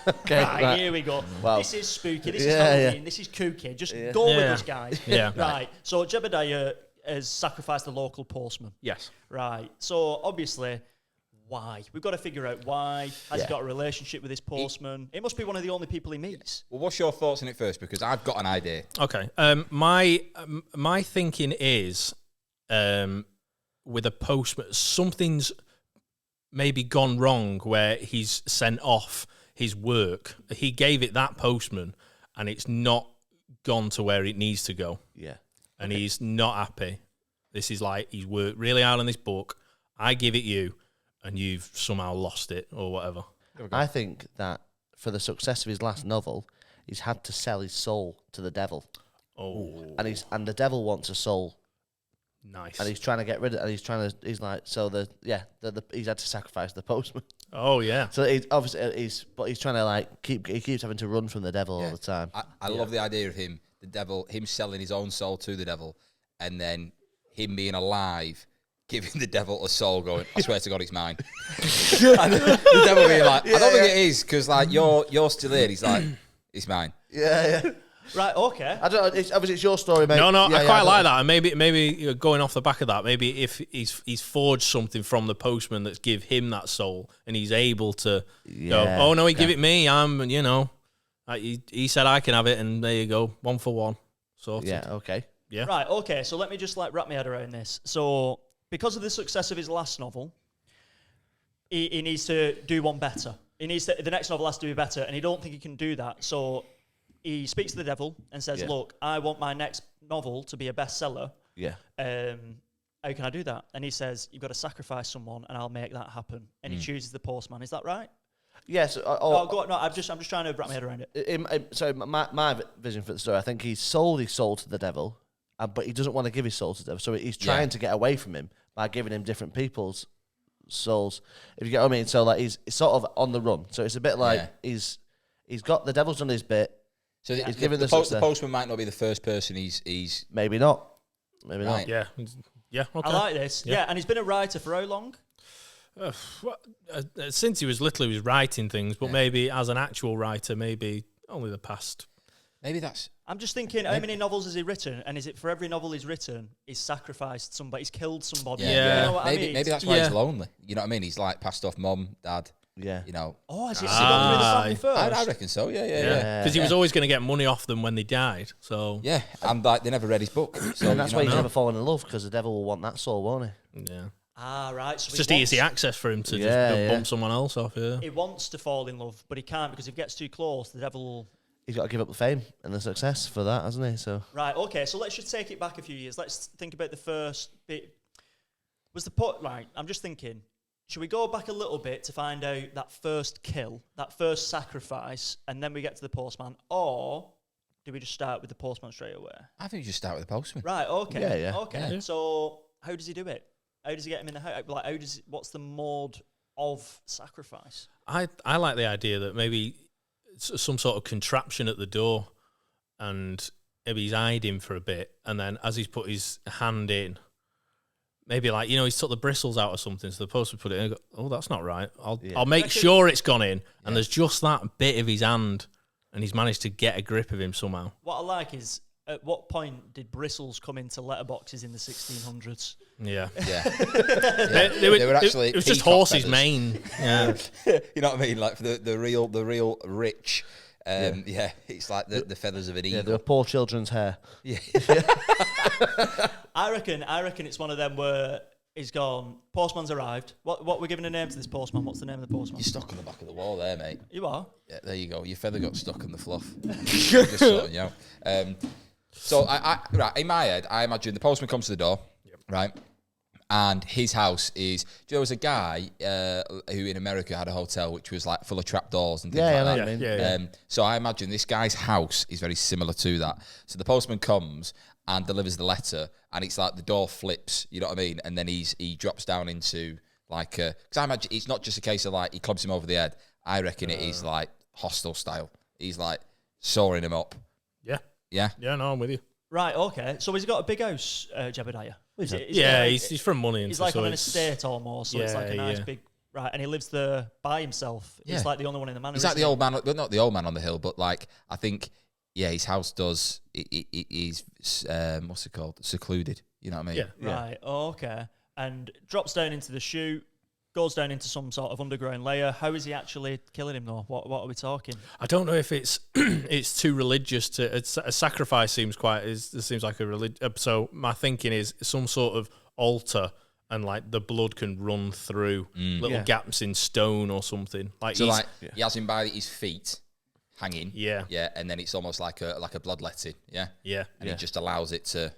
Okay, right, here we go. Wow. This is spooky. This is Halloween. This is kooky. Just go with us, guys. Yeah. Right. So Jebediah has sacrificed the local postman. Yes. Right. So obviously, why? We've got to figure out why. Has he got a relationship with this postman? It must be one of the only people he meets. Well, what's your thoughts on it first? Because I've got an idea. Okay. My thinking is, with a postman, something's maybe gone wrong where he's sent off his work. He gave it that postman, and it's not gone to where it needs to go. Yeah. And he's not happy. This is like, he's worked really hard on this book. I give it you, and you've somehow lost it or whatever. I think that for the success of his last novel, he's had to sell his soul to the devil. Oh. And the devil wants a soul. Nice. And he's trying to get rid of it. He's had to sacrifice the postman. Oh, yeah. So he's trying to he keeps having to run from the devil all the time. I love the idea of him selling his own soul to the devil, and then him being alive, giving the devil a soul, going, I swear to God, it's mine. And the devil being like, I don't think it is, because you're still here. He's like, it's mine. Yeah. Right, okay. I don't know. Obviously, it's your story, mate. No, I quite like that. And maybe going off the back of that, maybe if he's forged something from the postman that's give him that soul, and he's able to go, oh no, give it me. He said I can have it, and there you go, 1 for 1. Sorted. Yeah. Okay. Yeah. Right, okay. So let me just wrap my head around this. So because of the success of his last novel, he needs to do one better. The next novel has to be better, and he don't think he can do that. So he speaks to the devil and says, look, I want my next novel to be a bestseller. Yeah. How can I do that? And he says, you've got to sacrifice someone, and I'll make that happen. And he chooses the postman. Is that right? Yes. Go on. No, I'm just trying to wrap my head around it. So my vision for the story, I think he's sold his soul to the devil, but he doesn't want to give his soul to the devil. So he's trying to get away from him by giving him different people's souls. If you get what I mean. So he's sort of on the run. So it's a bit like he's got the devil's done his bit. So he's given the postman might not be the first person he's maybe not. Yeah. Okay. I like this. Yeah, and he's been a writer for how long? Since he was little, he was writing things, but maybe as an actual writer, maybe only the past. Maybe that's. I'm just thinking, how many novels has he written? And is it for every novel he's written, he's sacrificed somebody, he's killed somebody? Yeah. You know what I mean? Maybe that's why he's lonely. You know what I mean? He's like passed off mum, dad. Yeah. You know. Oh, has it gone through the family first? I reckon so. Yeah. Because he was always going to get money off them when they died. So Yeah, and like they never read his book. So And that's why he's never fallen in love, because the devil will want that soul, won't he? yeah, Ah, right. So it's just easy access for him to just bump someone else off. Yeah, he wants to fall in love, but he can't because if he gets too close, the devil will... He's got to give up the fame and the success for that, hasn't he? So Right, okay, so let's just take it back a few years. Let's think about the first bit. Right, I'm just thinking, should we go back a little bit to find out that first kill, that first sacrifice, and then we get to the postman? Or do we just start with the postman straight away? I think you just start with the postman. Right, okay. Yeah. Okay, Yeah. So how does he do it? How does he get him in the house? Like, what's the mode of sacrifice? I like the idea that maybe it's some sort of contraption at the door, and maybe he's eyed him for a bit, and then as he's put his hand in, maybe like, he's took the bristles out or something, so the post would put it in and go, oh, that's not right. I'll make sure it's gone in, and there's just that bit of his hand, and he's managed to get a grip of him somehow. What I like is, at what point did bristles come into letterboxes in the 1600s? Yeah. Yeah. They were actually it was just peacock horse's feathers. mane. Yeah. You know what I mean? Like for the real rich. It's like the feathers of an eagle. yeah, they were poor children's hair. Yeah. I reckon it's one of them where he's gone, postman's arrived. What we're giving a name to this postman? What's the name of the postman? You're stuck on the back of the wall there, mate. You are? Yeah, there you go. Your feather got stuck in the fluff. Just sorting you out. So right, in my head, I imagine the postman comes to the door, right? And his house is. There was a guy who in America had a hotel which was like full of trapdoors and things like that. Yeah. So I imagine this guy's house is very similar to that. So the postman comes and delivers the letter, and it's like the door flips. You know what I mean? And then he drops down into like because I imagine it's not just a case of like he clubs him over the head. I reckon it is like Hostel style. He's like sawing him up. Yeah. Yeah. Yeah, no, I'm with you. Right, okay. So he's got a big house, Jebediah. He's from money. He's like on an estate almost, so it's like a nice big... Right, and he lives there by himself. Yeah. He's like the only one in the manor. He's like the old man, but not the old man on the hill, but like, I think, his house does, he's, what's it called? Secluded. You know what I mean? Yeah. Right, okay. And drops down into the chute, goes down into some sort of underground layer. How is he actually killing him, though? What are we talking? I don't know if it's it's too religious to a sacrifice. Seems like a religion. So my thinking is some sort of altar, and like the blood can run through little gaps in stone or something. Like So like he has him by his feet, hanging. Yeah. And then it's almost like a bloodletting. Yeah. Yeah. And he just allows it to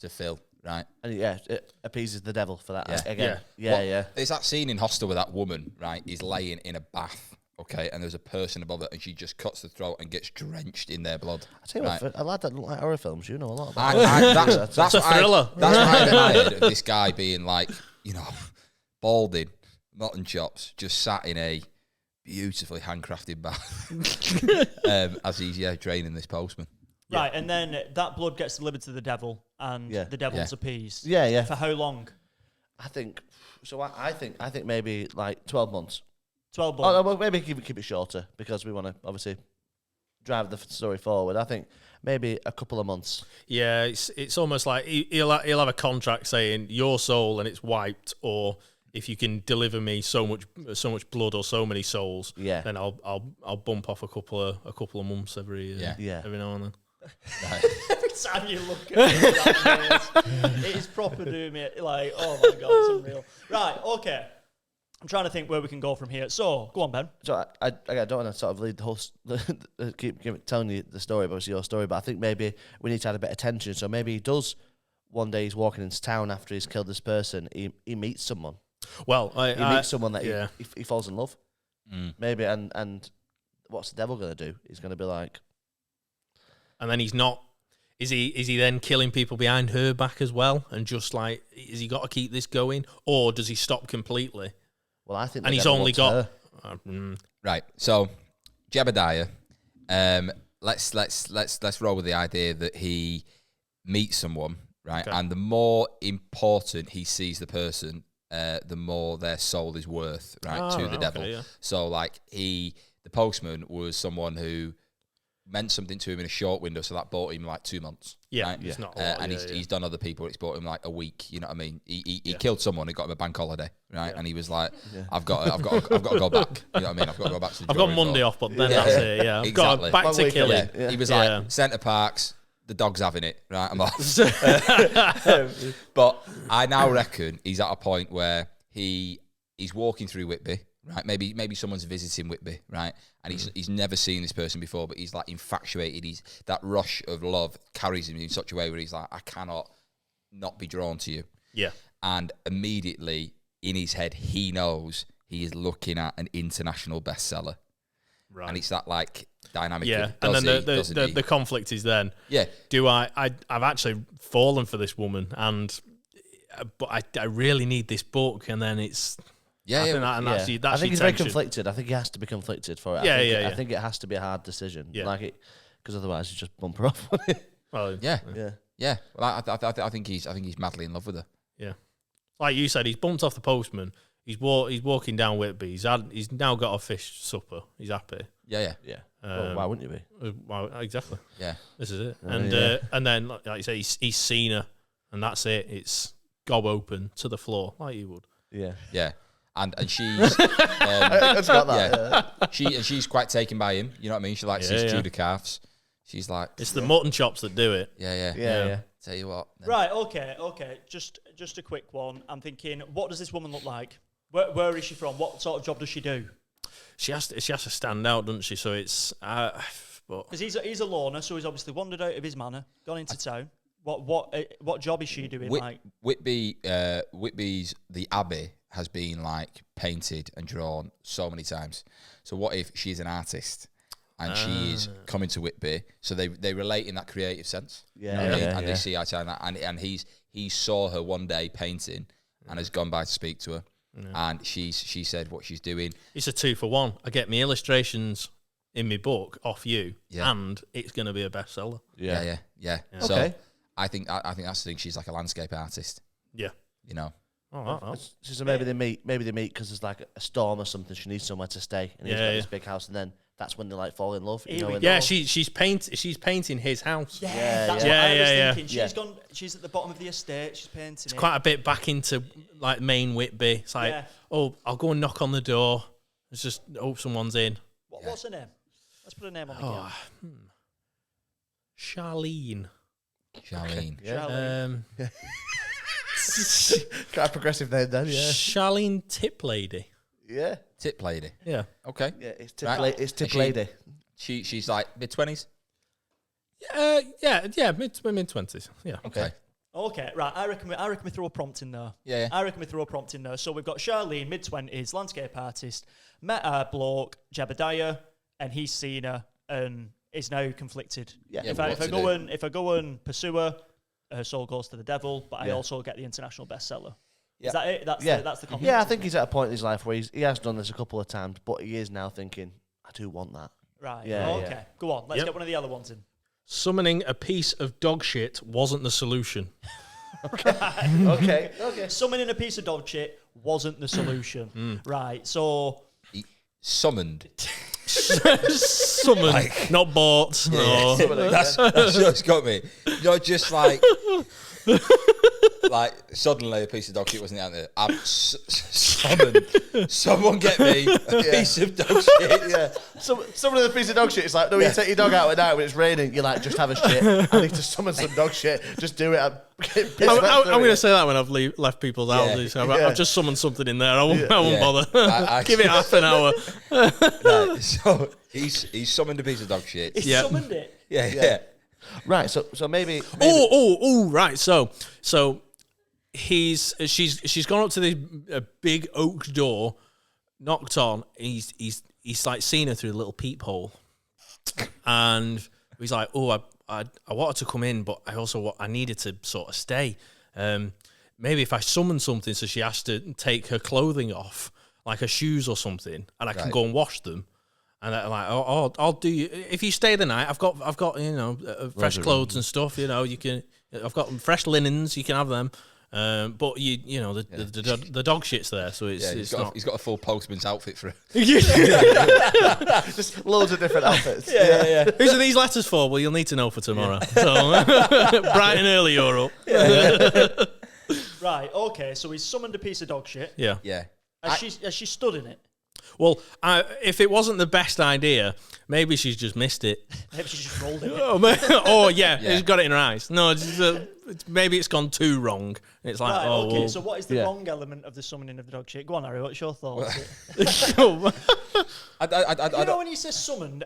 fill. Right. And it appeases the devil for that. Yeah. Again. Well, Yeah. There's that scene in Hostel where that woman, right, is laying in a bath, okay, and there's a person above her, and she just cuts the throat and gets drenched in their blood. I tell you what, a lad that don't like horror films, you know a lot I, about. that's a thriller. That's what I had in my head of this guy being like, balding, mutton chops, just sat in a beautifully handcrafted bath as he's draining this postman. Right, and then that blood gets delivered to the devil, and the devil's appeased. Yeah. For how long? I think so. I think maybe like 12 months. 12 Oh, months. no, well, maybe keep it shorter because we want to obviously drive the story forward. I think maybe a couple of months. Yeah, it's almost like he'll have a contract saying your soul and it's wiped, or if you can deliver me so much blood or so many souls, then I'll bump off a couple of months every now and then. Right. Every time you look at it, it is proper doing it. Like, oh my God, it's unreal. Right, okay. I'm trying to think where we can go from here. So, go on, Ben. So I don't want to sort of lead the whole keep telling you the story, but it's your story. But I think maybe we need to add a bit of tension. So maybe he does. One day he's walking into town after he's killed this person. He meets someone. Well, he meets someone that he falls in love. Maybe and what's the devil going to do? He's going to be like. And then he's not. Is he then killing people behind her back as well? And just like, has he got to keep this going, or does he stop completely? Well, I think. And he's only got. Right. So, Jebediah. Let's roll with the idea that he meets someone, right? Okay. And the more important he sees the person, the more their soul is worth, right, to the devil. Yeah. So, like the postman was someone who meant something to him in a short window, so that bought him like 2 months. Yeah, right? it's not. And he's done other people. It's bought him like a week. You know what I mean? He killed someone. It got him a bank holiday, right? And he was like, I've got to go back. You know what I mean? I've got to go back to the I've got Monday off, but then that's it. Yeah, I've got back to killing. Yeah. He was like, Centre Parks, the dog's having it, right? I'm off. But I now reckon he's at a point where he's walking through Whitby, right? Maybe someone's visiting Whitby, right? And he's never seen this person before, but he's like infatuated. That rush of love carries him in such a way where he's like, I cannot not be drawn to you. Yeah. And immediately in his head, he knows he is looking at an international bestseller. Right. And it's that like dynamic. Yeah. And then the conflict is then, do I've actually fallen for this woman, but I really need this book, and then it's. I think he's very conflicted. I think he has to be conflicted for it. I think it has to be a hard decision. Yeah. Like because otherwise you just bump her off. Well, yeah. Well, I think he's madly in love with her. Yeah. Like you said, he's bumped off the postman. He's walking down Whitby. He's now got a fish supper. He's happy. Yeah. Well, why wouldn't you be? Well, exactly. Yeah. This is it. And then like you say, he's seen her, and that's it. It's gob open to the floor like you would. Yeah. Yeah. And she's it's got that. She's quite taken by him. You know what I mean? She likes his Judah calves. She's like, it's the mutton chops that do it. Yeah. Tell you what. Then. Right. Okay. Just a quick one. I'm thinking, what does this woman look like? Where is she from? What sort of job does she do? She has to stand out, doesn't she? So it's because he's a loner, so he's obviously wandered out of his manor, gone into town. What job is she doing? Whitby's the Abbey has been like painted and drawn so many times. So what if she's an artist and she is coming to Whitby? So they relate in that creative sense. And they see eye to eye. And he saw her one day painting and has gone by to speak to her. And she said what she's doing. It's a 2-for-1. I get my illustrations in my book off you, and it's going to be a bestseller. Yeah. So okay. I think that's the thing. She's like a landscape artist. Yeah. You know. Oh. So maybe they meet because there's like a storm or something. She needs somewhere to stay, and he's got this big house, and then that's when they like fall in love. She's painting his house. That's what I was thinking. She's at the bottom of the estate. She's painting. It's quite a bit back into like main Whitby. It's like, I'll go and knock on the door. It's just hope someone's in. What's her name? Let's put a name on the game. Charlene. Quite a progressive name then, Charlene Tip Lady. Yeah. Tip Lady. Yeah. Okay. Yeah, it's Tip Lady. She's like mid-20s? Mid-20s. Yeah. Okay, right. I reckon we throw a prompt in there. Yeah. I reckon we throw a prompt in there. So we've got Charlene, mid-20s, landscape artist, met a bloke, Jebediah, and he's seen her and is now conflicted. Yeah. If I go and pursue her, her soul goes to the devil, but I also get the international bestseller. Yeah. Is that it? That's the conflict. Yeah, I think he's at a point in his life where he has done this a couple of times, but he is now thinking, I do want that. Right. Yeah. Okay. Go on. Let's get one of the other ones in. Summoning a piece of dog shit wasn't the solution. Okay. Summoning a piece of dog shit wasn't the solution. Right. So he summoned. Summoned, not bought. Yeah. No. That's just got me. You're just like suddenly a piece of dog shit wasn't out there. I'm summoned. Someone get me a piece of dog shit. Yeah. Someone with a piece of dog shit. It's like, no, you take your dog out at night when it's raining. You're like, just have a shit. I need to summon some dog shit. Just do it. I'm going to say that when I've left people's houses. I've just summoned something in there. I won't bother. Give it half an hour. Right, so he's summoned a piece of dog shit. He summoned it. Yeah. Right. So maybe. Right. So she's gone up to the big oak door, knocked on. He's like seen her through a little peephole, and he's like, I wanted to come in, but I needed to sort of stay. Maybe if I summon something, so she has to take her clothing off, like her shoes or something, and I can go and wash them. And I'm like, I'll do you. If you stay the night, I've got fresh clothes and stuff. You can. I've got fresh linens. You can have them. But you know the dog shit's there, so it's he's not. He's got a full postman's outfit for it. Just loads of different outfits. Yeah. Who's are these letters for? Well, you'll need to know for tomorrow. So bright and early, you're up. Right. Okay. So he's summoned a piece of dog shit. Yeah. Yeah. Has she stood in it? Well, if it wasn't the best idea, maybe she's just missed it. Maybe she just rolled in it. She's got it in her eyes. No, maybe it's gone too wrong. It's like, Right, okay, well, so what is the wrong element of the summoning of the dog shit? Go on, Harry, what's your thoughts? I You know don't. when you say summon,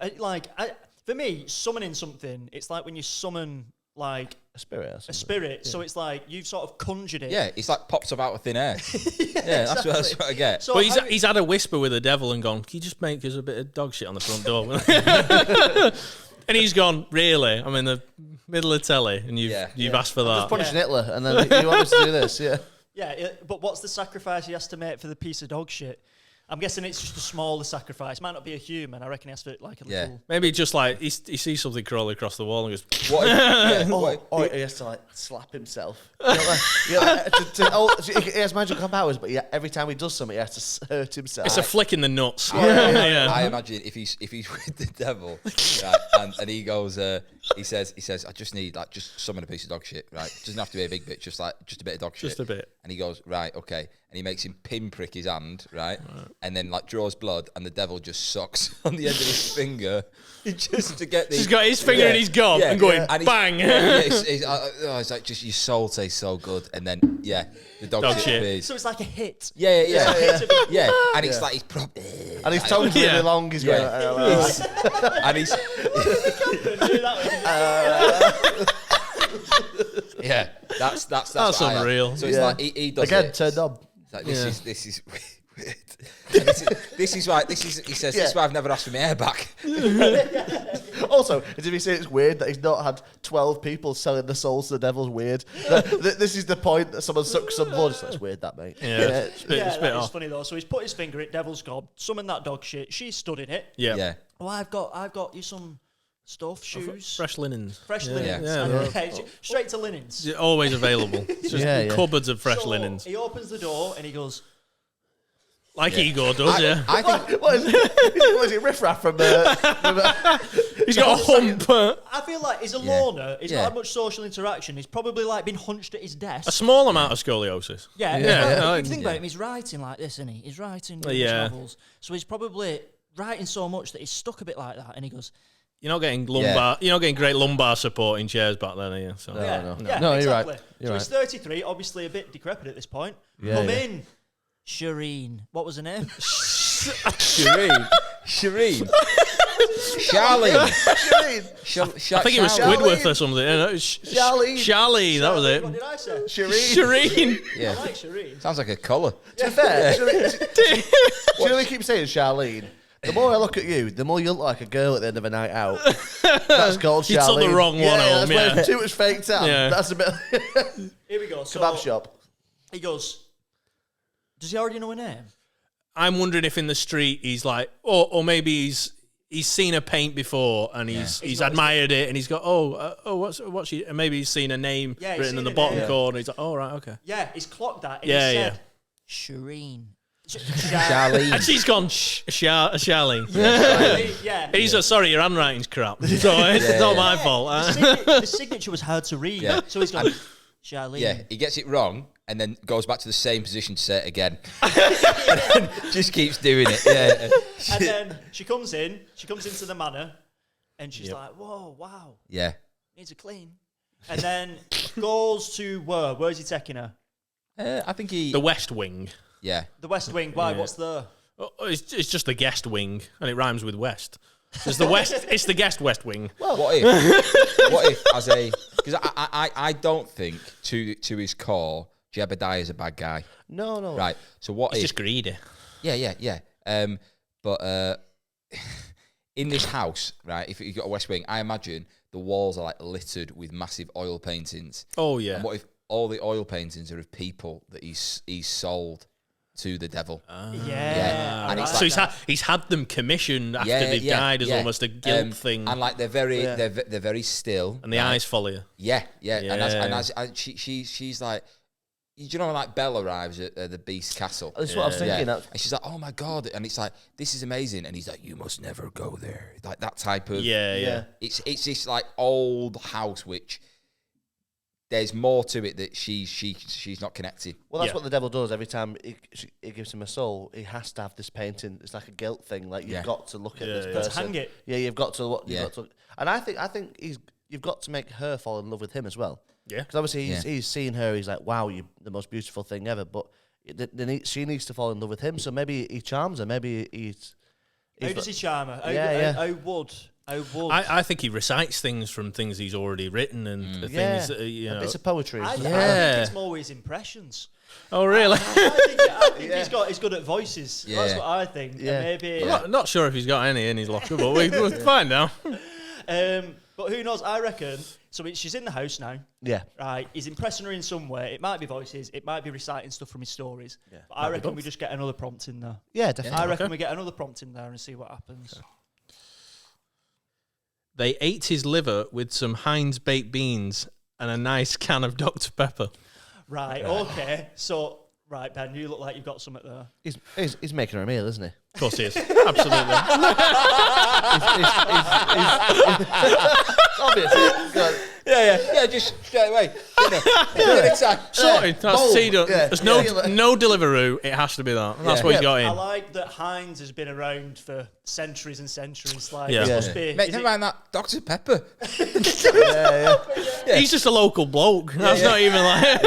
for me, summoning something, it's like when you summon like A spirit or something. a spirit. So it's like you've sort of conjured it. Yeah, it's like pops up out of thin air. That's what I get. So but he's had a whisper with the devil and gone, can you just make us a bit of dog shit on the front door? And he's gone, really? I'm in the middle of telly and you've asked for that. Just punishing Hitler, and then you want us to do this, But what's the sacrifice he has to make for the piece of dog shit? I'm guessing it's just a smaller sacrifice. Might not be a human. I reckon he has to like a little. Maybe just like he sees something crawl across the wall and goes, What if, Or he has to like slap himself. He has magical powers, but every time he does something, he has to hurt himself. it's a flick in the nuts. I imagine if he's with the devil, right, and he goes, he says, I just need just summon a piece of dog shit, right? It doesn't have to be a big bit, just a bit of dog shit. Just a bit. And he goes, right, okay, and he makes him pinprick his hand, right, and then draws blood, and the devil just sucks on the end of his finger, just to get the. He's got his finger in his gob and going bang. It's like just your soul tastes so good, and then the dog shit appears. So it's like a hit. Yeah, and it's like he's and his tongue's really long. He's going, and he's that's unreal. So it's like he does again, it. turned on. It's like, this is weird. This is why he says this is why I've never asked for my hair back. Also, as if he says it's weird that he's not had 12 people selling the souls to the devil's weird. This is the point that someone sucks some blood. So it's weird, that mate. It's funny though. So he's put his finger in devil's gob, summoned that dog shit. She stood in it. Yeah. Oh, I've got you some stuff, shoes, Fresh linens. fresh linens. Straight to linens. Always available. It's just cupboards of fresh So linens. He opens the door and he goes, Like Igor does, I think What is it? Riff Raff from he's got a hump. I feel like he's a loner. He's not had much social interaction. He's probably been hunched at his desk. A small amount of scoliosis. Yeah. If you think about him, he's writing like this, isn't he? He's writing novels. So he's probably writing so much that he's stuck a bit like that. And he goes, You're not getting lumbar. You're not getting great lumbar support in chairs back then, are you? So. No, exactly. you're right. So he's 33, obviously a bit decrepit at this point. Come in, Shireen. What was her name? Shireen. Charlene. I think it was Squidward or something. Charlene. Charlene, that was it. What did I say? Shireen. Yeah. I like Shireen. Sounds like a colour. To be fair, Shirley keeps saying Charlene. The more I look at you, the more you look like a girl at the end of a night out. That's called Charlene. You took the wrong one home, that's too much fake tan. Yeah. That's a bit. Here we go. So Kebab shop. he goes, does he already know her name? I'm wondering if in the street he's like, or maybe he's seen her paint before and he's admired it and he's got what's she? And maybe he's seen a name written in the bottom corner. He's like, oh right, okay. Yeah, he's clocked that. And he said, Shireen. Charlene. And she's gone Charlene. Yeah. He's like, sorry, your handwriting's crap. So it's not my fault. The signature was hard to read. Yeah. So he's gone, Charlene. Yeah, he gets it wrong and then goes back to the same position to say it again. And then just keeps doing it. Yeah. And then she comes into the manor and she's like, whoa, wow. Yeah. Needs a clean. And then goes to where? Where's he taking her? I think The West Wing. Yeah. The West Wing. Why? What's the... It's just the guest wing, and it rhymes with West. It's the West. It's the guest West Wing. Well, what if as a... Because I don't think, to his core, Jebediah is a bad guy. No. Right. So what He's if... just greedy. Yeah. But in this house, right, if you've got a West Wing, I imagine the walls are like littered with massive oil paintings. Oh, yeah. And what if all the oil paintings are of people that he's sold to the devil? Yeah. And it's So like he's had them commissioned after they've died as almost a guilt thing. And like they're very still. And the eyes follow you. Yeah. And as she's like, you know, like Belle arrives at the Beast Castle. That's what I was thinking. And she's like, "Oh my god!" And it's like, "This is amazing." And he's like, "You must never go there." Like that type of It's this like old house which there's more to it that she's not connected. Well, that's what the devil does every time he gives him a soul. He has to have this painting. It's like a guilt thing. Like you've got to look at this person. To hang it. Yeah, you've got to look. And I think you've got to make her fall in love with him as well. Yeah, because obviously he's seen her. He's like, wow, you're the most beautiful thing ever. But she needs to fall in love with him. So maybe he charms her. Maybe he's how does he charm her? How would? I think he recites things from things he's already written and things. Bits of poetry. I think it's more his impressions. Oh, really? I think he's good at voices. Yeah. That's what I think. Yeah. Maybe. I'm not sure if he's got any in his locker, but we'll find out. But who knows? I reckon. So she's in the house now. Yeah. Right. He's impressing her in some way. It might be voices. It might be reciting stuff from his stories. Yeah. But I reckon we just get another prompt in there. Yeah, definitely. I reckon we get another prompt in there and see what happens. Okay. They ate his liver with some Heinz baked beans and a nice can of Dr. Pepper. Right. Okay. So. Right, Ben, you look like you've got something there. He's making her a meal, isn't he? Of course he is. Absolutely. It's obvious. Yeah, just straight away. Dinner time. Sorted. That's tea done. Yeah. There's no Deliveroo. It has to be that. That's what he's got in. I like that Heinz has been around for centuries and centuries. Like, Yeah. it must be. Mate, never mind that. Dr. Pepper. He's just a local bloke. That's not even like...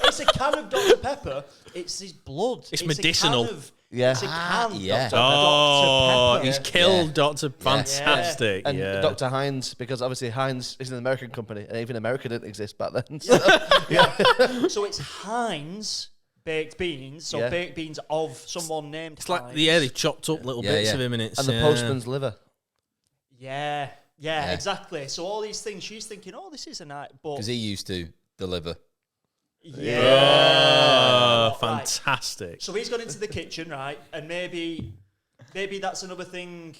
It's a can of Dr. Pepper. It's his blood. It's medicinal. It's a can of yeah. Dr. Oh, Pepper. he's killed Dr. Fantastic. And yeah. Dr. Heinz, because obviously Heinz is an American company, and even America didn't exist back then. So it's Heinz baked beans. So baked beans of someone named It's Heinz. like, they chopped up little bits of him in it. And the postman's liver. Yeah, exactly. So all these things, she's thinking, oh, this is a night. Because he used to deliver. Yeah. Fantastic. Right. So he's gone into the kitchen, right? And maybe that's another thing,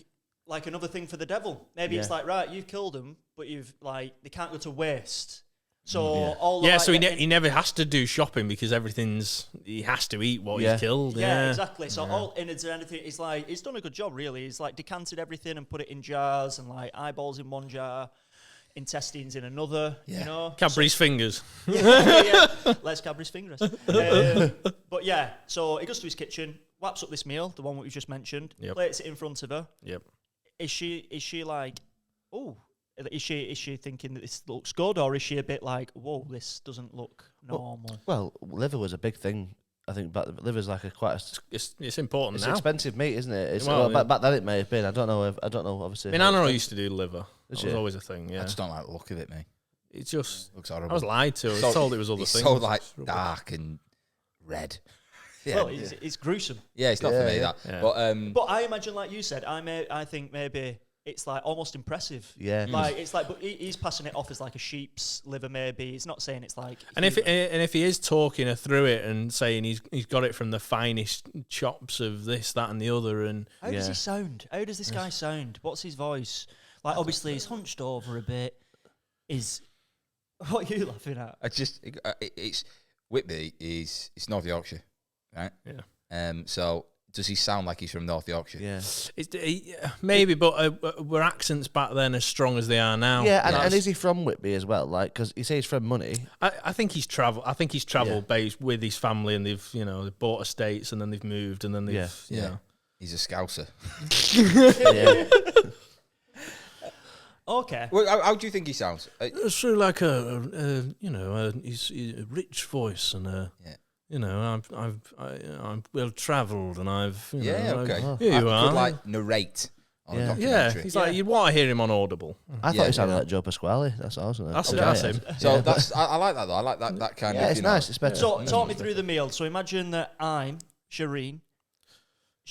like another thing for the devil. Maybe it's like, right, you've killed them, but they can't go to waste. So so he never has to do shopping because he has to eat what he's killed. Yeah, exactly. So all innards and anything, he's done a good job, really. He's like decanted everything and put it in jars and like eyeballs in one jar, intestines in another, you know. Cadbury's fingers. Less Cadbury's fingers. But yeah, so he goes to his kitchen, whaps up this meal, the one that we just mentioned, plates it in front of her. Yep. Is she like, oh, is she thinking that this looks good, or is she a bit like, whoa, this doesn't look normal? Well, liver was a big thing. I think liver's like it's important. It's now. expensive meat, isn't it? Back then it may have been. I don't know. Obviously, I mean, Anna used to do liver. That was always a thing. Yeah, I just don't like the look of it, mate. It just looks horrible. I was lied to. I was told it was other things. So like dark and red. Yeah, well, it's gruesome. Yeah, it's not for me that. Yeah. But I imagine, like you said, I think maybe it's like almost impressive. Yeah. Like it's like, but he's passing it off as like a sheep's liver. Maybe he's not saying it's like. And if he is talking her through it and saying he's got it from the finest chops of this, that, and the other, and how does he sound? How does this guy sound? What's his voice? Like obviously he's hunched over a bit. What are you laughing at? It's Whitby is North Yorkshire, right? Yeah. So does he sound like he's from North Yorkshire? Yeah. Maybe, but were accents back then as strong as they are now? Yeah, and is he from Whitby as well? Like, because he says he's from Money. I think he's travelled. I think he's travelled based with his family, and they've bought estates, and then they've moved, and then they've He's a Scouser. Okay. Well, how do you think he sounds? It's sort of like he's a rich voice, and I'm well travelled, and I've okay. Here you are. Could like narrate on a documentary. He's like, you'd want to hear him on Audible. I thought he sounded like Joe Pasquale. That's awesome. That's him. So I like that though. I like that kind of. Yeah, it's nice. It's better. So talk me through the meal. So imagine that I'm Shireen.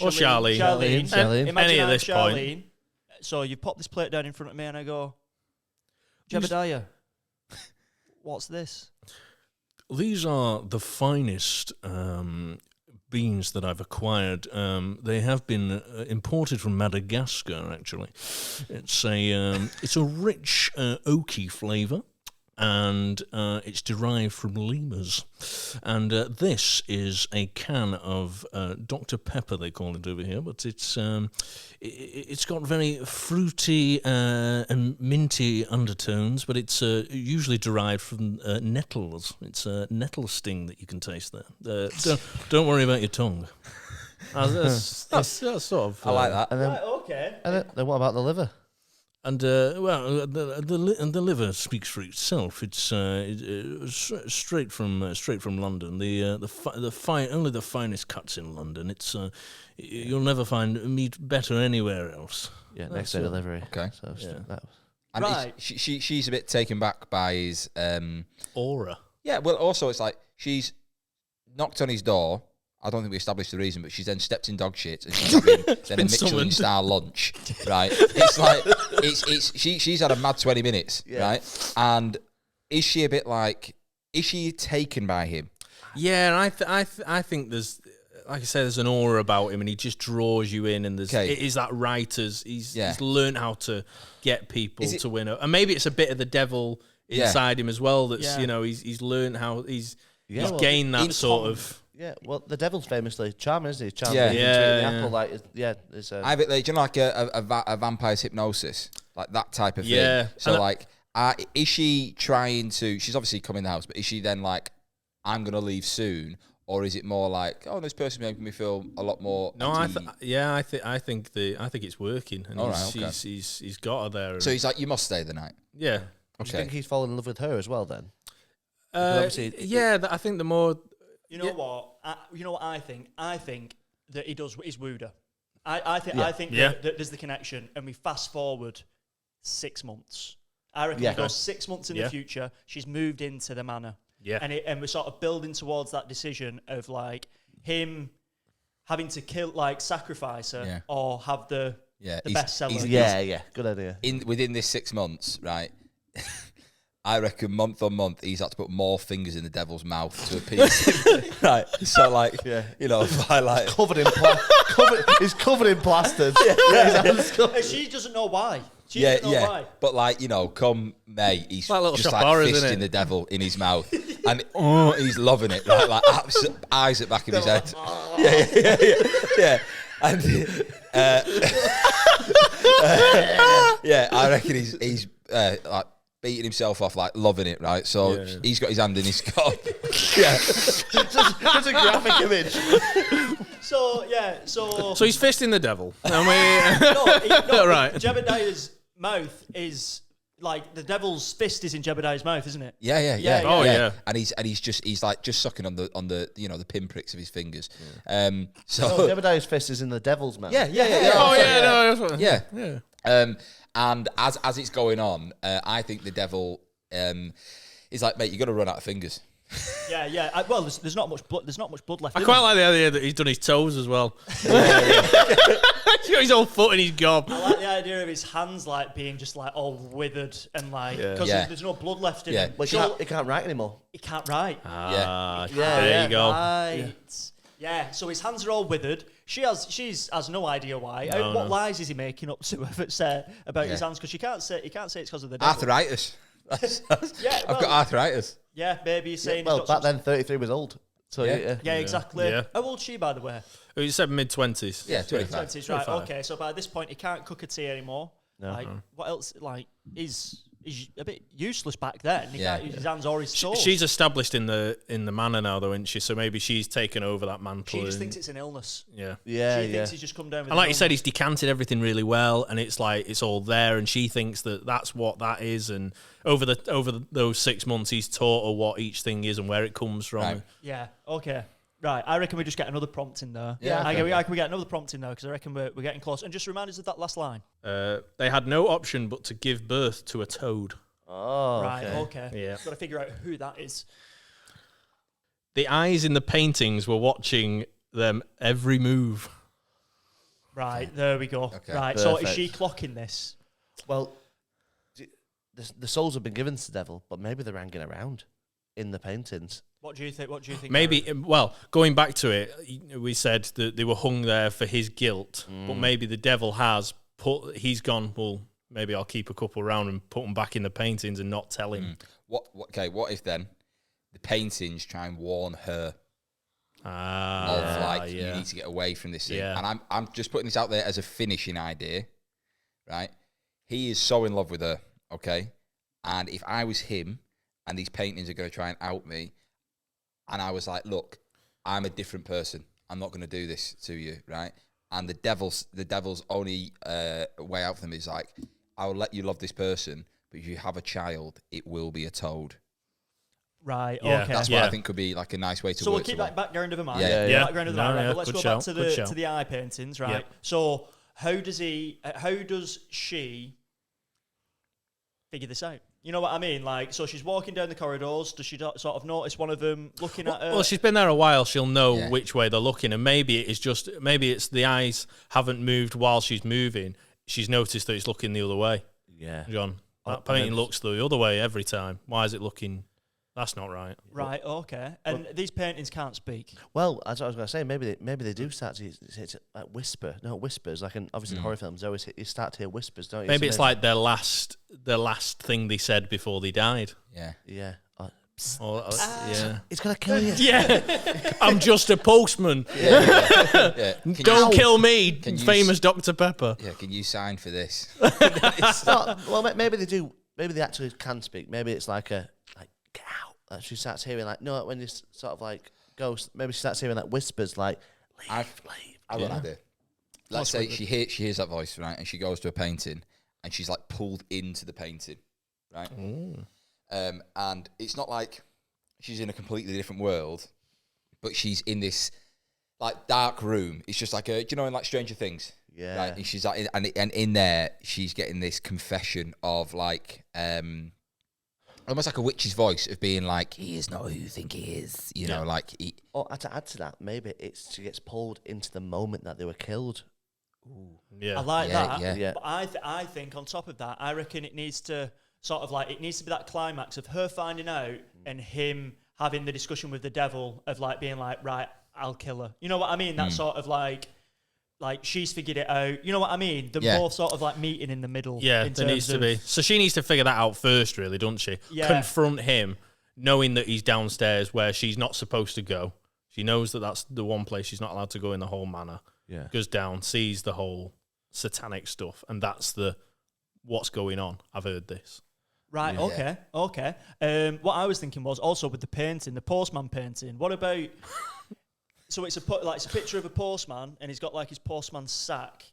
Or Charlene. Charlene. Imagine Any I'm at this Charlene. point. So you pop this plate down in front of me, and I go, Jebediah, what's this? These are the finest beans that I've acquired. They have been imported from Madagascar, actually. It's a rich oaky flavour. and it's derived from lemurs. And this is a can of Dr. Pepper, they call it over here, but it's got very fruity and minty undertones, but it's usually derived from nettles. It's a nettle sting that you can taste there. Don't worry about your tongue. That's sort of. I like that. And then, Right, okay. and then what about the liver? And the liver speaks for itself. It's straight from London. Only the finest cuts in London. It's you'll never find meat better anywhere else. Yeah, next day delivery. Okay. So that was, And Right. she's a bit taken back by his Aura. Yeah, well, also it's like she's knocked on his door. I don't think we established the reason, but she's then stepped in dog shit and she's having then a Michelin star lunch, right? It's like she's had a mad 20 minutes, right? And is she a bit like, is she taken by him? Yeah, and I think there's, like I said, there's an aura about him, and he just draws you in. And there's it is that writer's. He's learned how to get people to win, and maybe it's a bit of the devil inside him as well. That's he's learned how he's gained that sort of. Yeah, well, the devil's famously charming, isn't he? Charming. Yeah. The apple, like, it's I bet, like, do you know, like a vampire's hypnosis, like that type of thing. Yeah. So, like, is she trying to? She's obviously come in the house, but is she then like, I'm gonna leave soon, or is it more like, oh, this person making me feel a lot more? No, I think it's working, and he's got her there. So he's like, you must stay the night. Yeah. Do you think he's fallen in love with her as well then? I think the more. You know what? I think? I think that he's wooed her. I think that there's the connection, and we fast forward 6 months. I reckon we go 6 months in the future. She's moved into the manor. Yeah. And we're sort of building towards that decision of like him having to kill, like sacrifice her, or have the bestseller. Good idea. Within this 6 months, right? I reckon month on month he's had to put more fingers in the devil's mouth to appease him. Right. So like, you know, by like he's covered in plasters. And she doesn't know why. She doesn't know why. But like, you know, come May, he's like just like fisting the devil in his mouth, and he's loving it. Right? Like eyes at the back of his head. Yeah. And I reckon he's like beating himself off, like loving it, right? So he's got his hand in his cock. Just a graphic image. So he's fisting the devil. Right. Jebediah's mouth is like the devil's fist is in Jebediah's mouth, isn't it? Yeah. Oh yeah. And he's just sucking on the you know the pinpricks of his fingers. So Jebediah's fist is in the devil's mouth. And as it's going on, I think the devil is like, mate, you got to run out of fingers. Well, there's not much blood. There's not much blood left. I quite like the idea that he's done his toes as well. He's got his whole foot in his gob. I like the idea of his hands like being just like all withered and like because there's no blood left in him. Well, he can't write anymore. He can't write. There you go. Right. Yeah, so his hands are all withered. She has no idea why. What lies is he making up to her about his hands? Because he can't say it's because of the devil. Arthritis. I've got arthritis. Yeah, maybe he's saying. Well, back then 33 was old. So exactly. Yeah. How old's she, by the way? You said mid-20s. Yeah, 25. 20s, right? Okay, so by this point he can't cook a tea anymore. No. Like what else? Like he's a bit useless back then. His hands are his soul. She's established in the manor now, though, isn't she? So maybe she's taken over that mantle. She just thinks it's an illness. Yeah. She thinks he's just come down with and like you said, he's decanted everything really well, and it's like it's all there, and she thinks that's what that is. And over those 6 months, he's taught her what each thing is and where it comes from. Right. Yeah. Okay. Right. I reckon we just get another prompt in there. Yeah. I reckon we get another prompt in there because I reckon we're getting close. And just remind us of that last line. They had no option but to give birth to a toad. Oh, right. Okay. Yeah. Got to figure out who that is. The eyes in the paintings were watching them every move. Right. There we go. Okay. Right. Perfect. So is she clocking this? Well, the souls have been given to the devil, but maybe they're hanging around in the paintings. What do you think? Maybe, well, going back to it, we said that they were hung there for his guilt, but maybe the devil he's gone, well, maybe I'll keep a couple around and put them back in the paintings and not tell him. What if then the paintings try and warn her you need to get away from this thing? Yeah. And I'm just putting this out there as a finishing idea, right? He is so in love with her, okay? And if I was him and these paintings are going to try and out me, and I was like, look, I'm a different person. I'm not going to do this to you, right? And the devil's only way out for them is like, I'll let you love this person, but if you have a child, it will be a toad. Right, Yeah. okay. That's what I think could be like a nice way to So work. we'll keep that background of a mind. Yeah. Background of the mind. Right, but let's go back to the eye paintings, right? Yeah. So how does she figure this out? You know what I mean? Like, so she's walking down the corridors. Does she sort of notice one of them looking at her? Well, she's been there a while. She'll know which way they're looking, and maybe it's the eyes haven't moved while she's moving. She's noticed that it's looking the other way. Yeah, John, that painting looks the other way every time. Why is it looking? That's not right. Right. Okay. And these paintings can't speak. Well, as I was going to say, maybe they do start to like whisper. No, whispers. Like obviously in horror films, you start to hear whispers, don't you? Maybe So it's like their last thing they said before they died. Yeah. yeah. Yeah. It's gonna kill you. Yeah. I'm just a postman. Yeah. Don't kill me, famous Dr. Pepper. Yeah, can you sign for this? Well, maybe they do. Maybe they actually can speak. Maybe it's like get out. Like she starts hearing like when you sort of like ghost. Maybe she starts hearing like whispers like leave. I've got an idea. Let's say she hears that voice, right, and she goes to a painting, and she's like pulled into the painting, right? And it's not like she's in a completely different world, but she's in this like dark room. It's just like do you know in like Stranger Things? Yeah. Right? And she's like, and in there, she's getting this confession of like, almost like a witch's voice of being like, he is not who you think he is. You know, like. Or to add to that, maybe she gets pulled into the moment that they were killed. Yeah. I like that. Yeah. But I think on top of that, I reckon it needs to sort of like, it needs to be that climax of her finding out and him having the discussion with the devil of like being like, right, I'll kill her. You know what I mean? That sort of like she's figured it out. You know what I mean? The more sort of like meeting in the middle. Yeah, there needs to be. So she needs to figure that out first, really, doesn't she? Yeah. Confront him, knowing that he's downstairs where she's not supposed to go. She knows that that's the one place she's not allowed to go in the whole manor. Yeah. Goes down, sees the whole satanic stuff, and that's what's going on. I've heard this. Right, Yeah. okay. What I was thinking was also with the painting, the postman painting. What about... So it's a picture of a postman, and he's got like his postman's sack.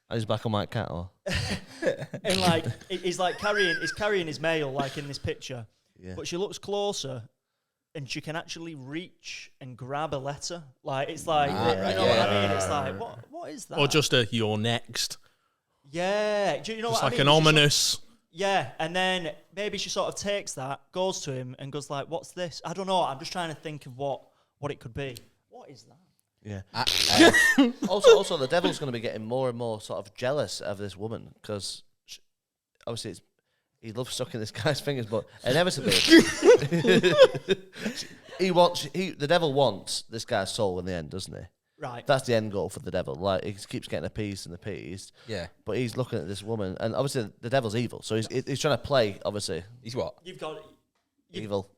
And he's black and white cat, or And like he's carrying his mail like in this picture. Yeah. But she looks closer, and she can actually reach and grab a letter. Like it's like you know what I mean? It's like what is that? Or just you're next. Yeah, do you know Just what like I mean? an ominous... Yeah, and then maybe she sort of takes that, goes to him, and goes like, "What's this?" I don't know. I'm just trying to think of what it could be. What is that? yeah. Also, the devil's going to be getting more and more sort of jealous of this woman because obviously he loves sucking this guy's fingers, but inevitably the devil wants this guy's soul in the end, doesn't he? Right. That's the end goal for the devil. Like he keeps getting appeased and appeased. Yeah. But he's looking at this woman, and obviously the devil's evil, so he's trying to play. Obviously, He's what? You've got it. evil.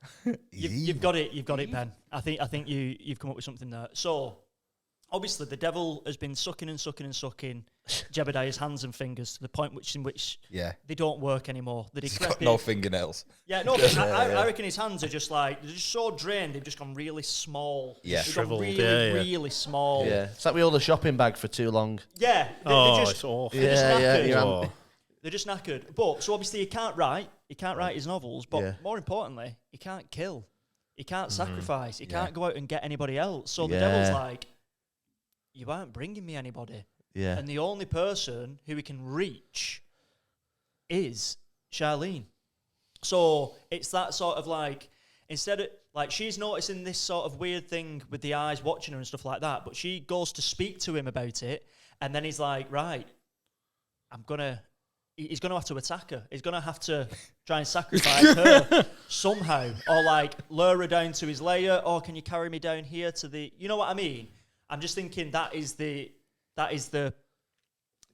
You've got it. You've got it, Ben. I think you've come up with something there. So, obviously, the devil has been sucking Jebediah's hands and fingers to the point in which they don't work anymore. They're He's decrepit. got no fingernails. Yeah, no. I reckon his hands are just like they're just so drained. They've just gone really small. Yeah. They've gone Shriveled, really small. Yeah, it's like we hold a shopping bag for too long. Yeah. It's awful. They're just knackered. Yeah. They're just knackered. But so obviously he can't write. He can't write his novels. But more importantly, he can't kill. He can't sacrifice. He can't go out and get anybody else. So the devil's like, you aren't bringing me anybody. Yeah. And the only person who he can reach is Charlene. So it's that sort of like, instead of, like, she's noticing this sort of weird thing with the eyes watching her and stuff like that, but she goes to speak to him about it, and then he's like, right, he's going to have to attack her. He's going to have to try and sacrifice her somehow, or like lure her down to his lair, or can you carry me down here to the, you know what I mean? I'm just thinking that is the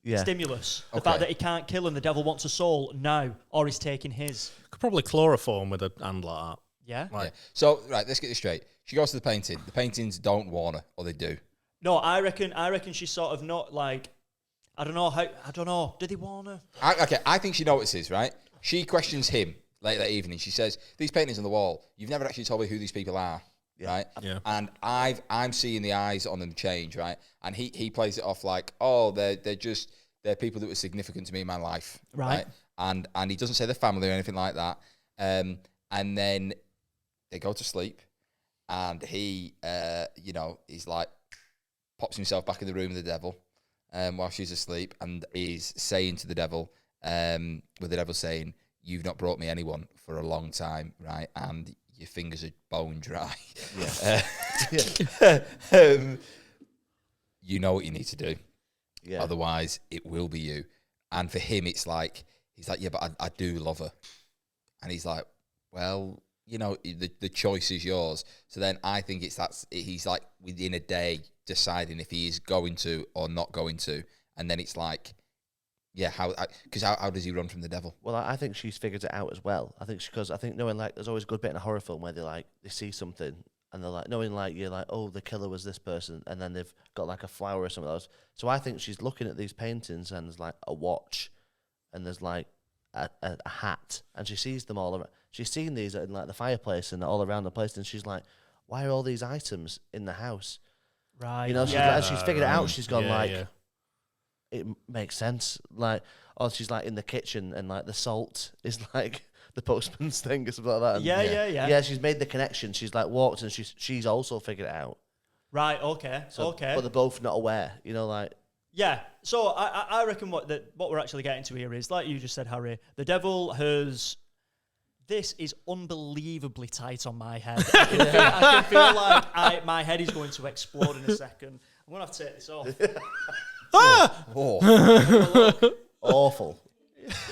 stimulus. The fact that he can't kill and the devil wants a soul now, or he's taking his. Could probably chloroform with a hand like that. Yeah. Yeah. So, right, let's get this straight. She goes to the painting. The paintings don't warn her, or they do. No, I reckon she's sort of not like, I don't know. Did he warn her? I think she notices, right? She questions him late that evening. She says, "These paintings on the wall, you've never actually told me who these people are." Right? Yeah. And I'm seeing the eyes on them change, right? And he plays it off like, oh, they're people that were significant to me in my life. Right. And he doesn't say the family or anything like that. And then they go to sleep and he he's like pops himself back in the room with the devil while she's asleep, and he's saying to the devil, with the devil saying, "You've not brought me anyone for a long time, right? And your fingers are bone dry. You know what you need to do. Yeah. Otherwise, it will be you." And for him, it's like, he's like, "Yeah, but I do love her." And he's like, "Well, the choice is yours." So then I think he's like within a day deciding if he is going to or not going to. And then it's like, yeah, how does he run from the devil? Well, I think she's figured it out as well. I think knowing like there's always a good bit in a horror film where they see something and they're like, knowing like you're like, oh, the killer was this person, and then they've got like a flower or something else. So I think she's looking at these paintings and there's like a watch and there's like a hat, and she sees them all around. She's seen these in like the fireplace and all around the place, and she's like, why are all these items in the house? Right. She's figured it out. She's gone it makes sense. Like, or she's like in the kitchen and like the salt is like the postman's thing or something like that. And yeah, she's made the connection. She's like walked and she's also figured it out. Right, okay. But they're both not aware, like. Yeah, so I reckon what we're actually getting to here is, like you just said, Harry, the devil has... This is unbelievably tight on my head. I can feel like my head is going to explode in a second. I'm going to have to take this off. Awful.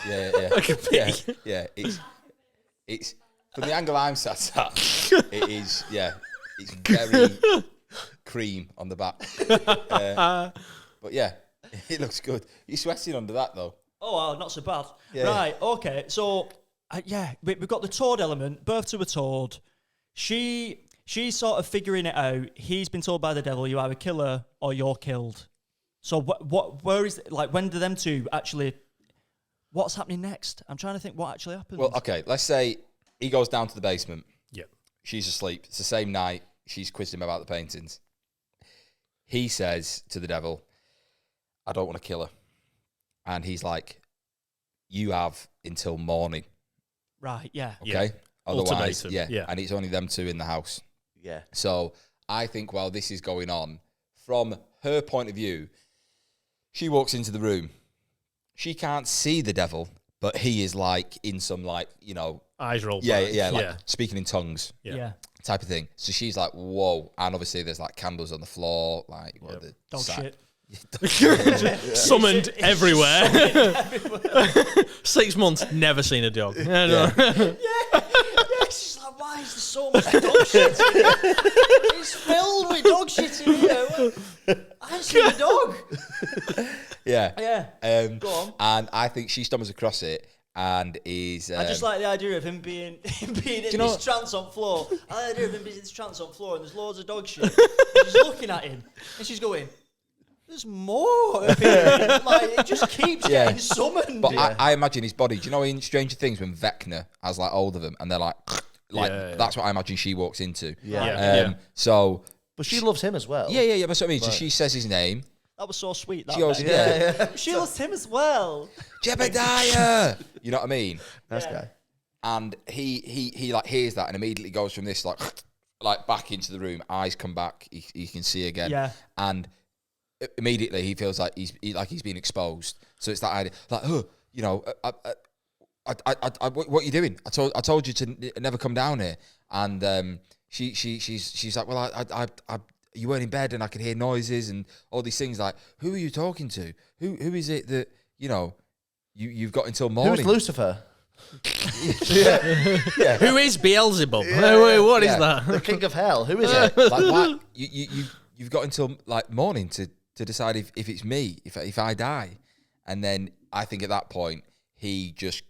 Yeah. Yeah. It's from the angle I'm sat at. It is. Yeah. It's very cream on the back. But yeah, it looks good. You're sweating under that though. Oh, not so bad. Yeah. Right. Okay. So we've got the toad element. Birth to a toad. She's sort of figuring it out. He's been told by the devil, "You are a killer or you're killed." So where is it? Like, when do them two actually? What's happening next? I'm trying to think what actually happens. Well, okay, let's say he goes down to the basement. Yeah. She's asleep. It's the same night. She's quizzed him about the paintings. He says to the devil, "I don't want to kill her," and he's like, "You have until morning." Right. Yeah. Okay. Yeah. Otherwise, ultimatum. yeah. And it's only them two in the house. Yeah. So I think while this is going on, from her point of view, she walks into the room. She can't see the devil, but he is like in some eyes rolled back. Speaking in tongues. Yeah. Type of thing. So she's like, whoa. And obviously there's like candles on the floor, like the dog shit. Summoned everywhere. 6 months, never seen a dog. Yeah. She's like, why is there so much dog shit in here? It's filled with dog shit in here. I ain't seen a dog. Yeah. Go on. And I think she stumbles across it and is... I just like the idea of him being in this trance on floor. I like the idea of him being in this trance on floor and there's loads of dog shit. And she's looking at him and she's going... There's more. Like, it just keeps getting summoned. But I imagine his body. Do you know in Stranger Things when Vecna has like hold of them and they're like that's what I imagine she walks into. Yeah. So, but she loves him as well. Yeah. But so I mean, so she says his name. That was so sweet. She goes, She loves him as well. Jebediah. You know what I mean? Nice guy. And he like hears that and immediately goes from this like back into the room. Eyes come back. He can see again. Yeah. And immediately he feels like he's been exposed. So it's that idea, like, what are you doing? I told you to never come down here. And she's like, well, you weren't in bed and I could hear noises and all these things. Like, who are you talking to? Who is it that you've got until morning? Who's Lucifer? Yeah. Who is Beelzebub? What is that? The king of hell. Who is it? Like, why? You've got until like morning to decide if it's me, if I die. And then I think at that point, he just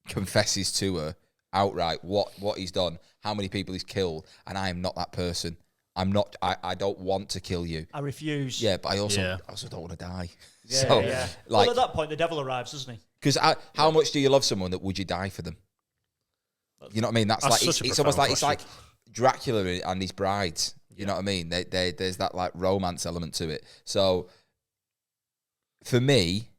confesses to her outright what he's done, how many people he's killed, and I am not that person. I'm not. I don't want to kill you. I refuse. Yeah, but I also don't want to die. Yeah, so, yeah. like, well, at that point, the devil arrives, doesn't he? Because how much do you love someone that would you die for them? You know what I mean? That's like it's almost like it's like Dracula and his brides. You know what I mean? There's that like romance element to it. So for me,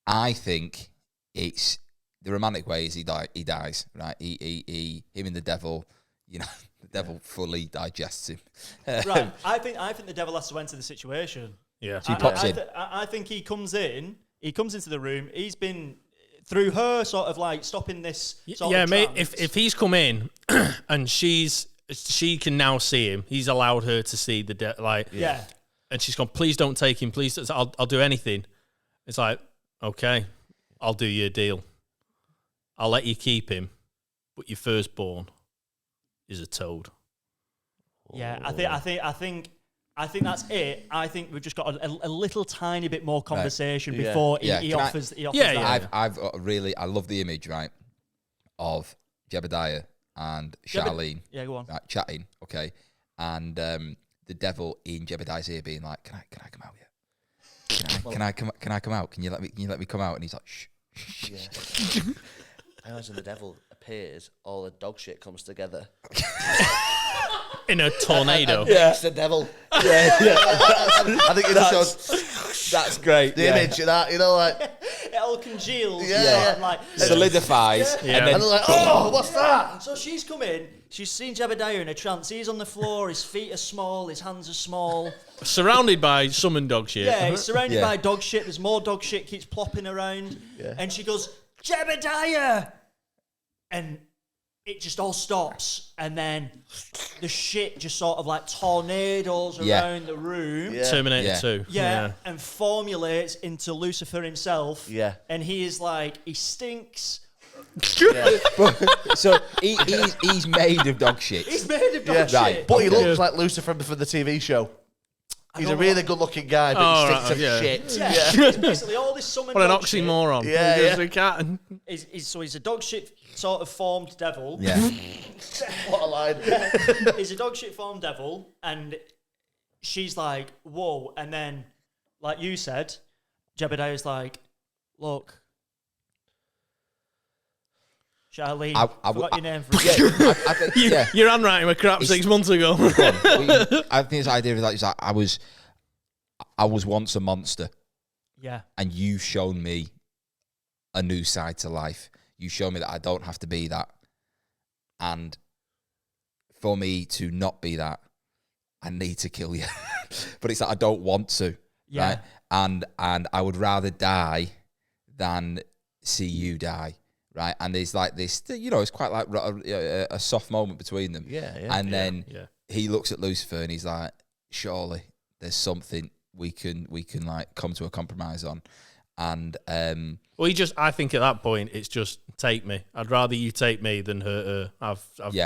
I think it's the romantic way is he dies, right? Him and the devil, you know, the devil fully digests him. Right. I think the devil has to enter the situation. Yeah. So he pops in. I think he comes in. He comes into the room. He's been through her sort of like stopping this. Sort of mate. trance. If he's come in and she can now see him. He's allowed her to see the yeah. And she's gone, please don't take him. Please, I'll do anything. It's like, okay, I'll do you a deal. I'll let you keep him, but your firstborn is a toad. Yeah, I think that's it. I think we've just got a little tiny bit more conversation before he offers that. I love the image, right, of Jebediah and Charlene. Yeah, go on. Right, chatting, okay, and the devil in Jebediah's ear being like, "Can I come out yet? Can I come out? Can you let me come out?" And he's like, "Shh." Yeah. I imagine the devil appears, all the dog shit comes together. In a tornado. It's the devil. Yeah. I think that's great. The image of that, you know, like it all congeals. Yeah. And like solidifies. Yeah. And then they're like, oh, what's that? So she's come in. She's seen Jebediah in a trance. He's on the floor. His feet are small. His hands are small. Surrounded by summon dog shit. Yeah, he's surrounded by dog shit. There's more dog shit keeps plopping around. Yeah. And she goes, Jebediah! And it just all stops. And then the shit just sort of like tornadoes around the room. Yeah. Terminator 2. Yeah, and formulates into Lucifer himself. Yeah. And he is like, he stinks. So he's made of dog shit. He's made of dog shit. Right. But he looks like Lucifer from the TV show. He's a really good-looking guy, but he stinks of shit. Yeah. Basically, all this summoned What an dog shit oxymoron. Yeah. A cat and so he's a dog shit sort of formed devil. Yeah. What a line. He's a dog shit formed devil, and she's like, whoa. And then, like you said, Jebediah's like, look, Charlene, I forgot your name for I think, Your handwriting were crap 6 months ago. I think this idea is like I was once a monster. Yeah. And you've shown me a new side to life. You show me that I don't have to be that. And for me to not be that, I need to kill you. But it's like I don't want to. Yeah. Right? And I would rather die than see you die. Right, and there's like this, you know, it's quite like a soft moment between them. Yeah. And then he looks at Lucifer and he's like, "Surely there's something we can like come to a compromise on." And well, I think at that point it's just take me. I'd rather you take me than hurt her. I've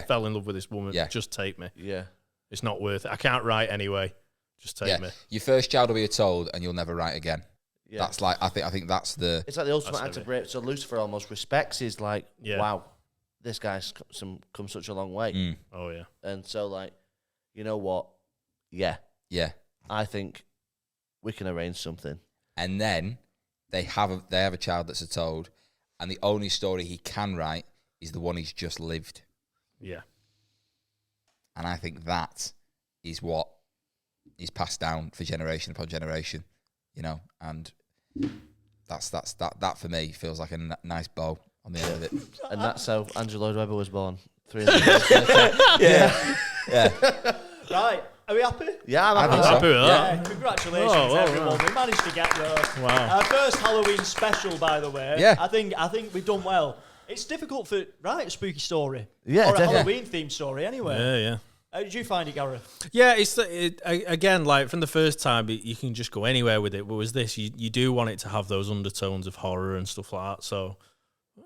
fell in love with this woman. Yeah. Just take me. Yeah. It's not worth it. I can't write anyway. Just take me. Your first child will be a toad, and you'll never write again. Yeah. That's like I think that's the. It's like the ultimate act of rape. So Lucifer almost respects his like, wow, this guy's come such a long way. Mm. Oh yeah. And so like, you know what? Yeah. I think we can arrange something. And then they have a child that's a toad, and the only story he can write is the one he's just lived. Yeah. And I think that is what is passed down for generation upon generation, you know, and that for me feels like a nice bow on the end of it. And that's how Andrew Lloyd Webber was born. 3 Yeah. Right, are we happy? Yeah, I'm I'm happy with that. Yeah, congratulations everyone. We managed to get there. Wow. Our first Halloween special, by the way. Yeah. I think we've done well. It's difficult for a spooky story. Yeah, or a definitely. Halloween themed story anyway. Yeah. How did you find it, Gareth? Yeah, again, like from the first time, you can just go anywhere with it. But with this, you do want it to have those undertones of horror and stuff like that. So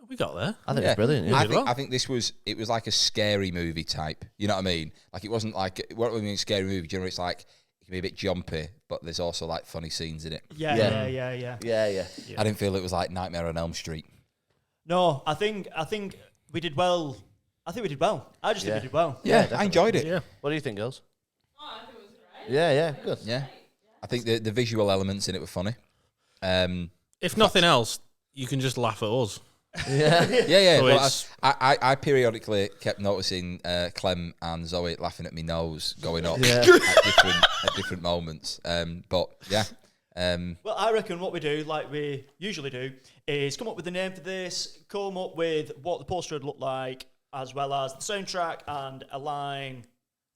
we got there. I think it's brilliant. Yeah. I think it was like a scary movie type. You know what I mean? Like it wasn't like what I mean scary movie. You know, it's like can be a bit jumpy, but there's also like funny scenes in it. Yeah. I didn't feel it was like Nightmare on Elm Street. No, I think we did well. I think we did well. I just think we did well. Yeah, I enjoyed it. Yeah. What do you think, girls? Oh, I think it was great. Yeah, good. Yeah. I think the visual elements in it were funny. If nothing else, you can just laugh at us. Yeah. Yeah. So But I periodically kept noticing Clem and Zoe laughing at me nose going up at different moments. But yeah. Well, I reckon what we do, like we usually do, is come up with the name for this, come up with what the poster would look like, as well as the soundtrack and a line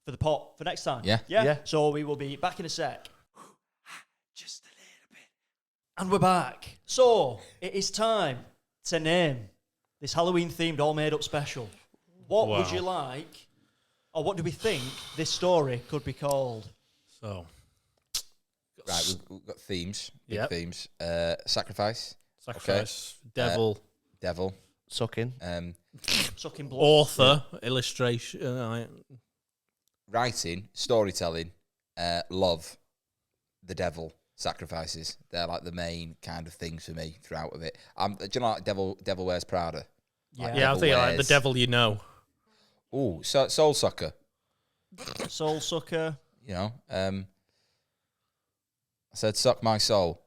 for the pot for next time. Yeah. So we will be back in a sec. Just a little bit. And we're back. So it is time to name this Halloween-themed all-made-up special. What would you like, or what do we think this story could be called? So, Right, we've got themes. Big themes. Sacrifice. devil, Sucking. Sucking blood. author, illustration. Writing, storytelling, love, the devil, sacrifices. They're like the main kind of things for me throughout of it. Do you know like Devil Wears Prada? Like I think like the devil you know. Ooh, Soul Sucker. Soul Sucker. You know, I said suck my soul.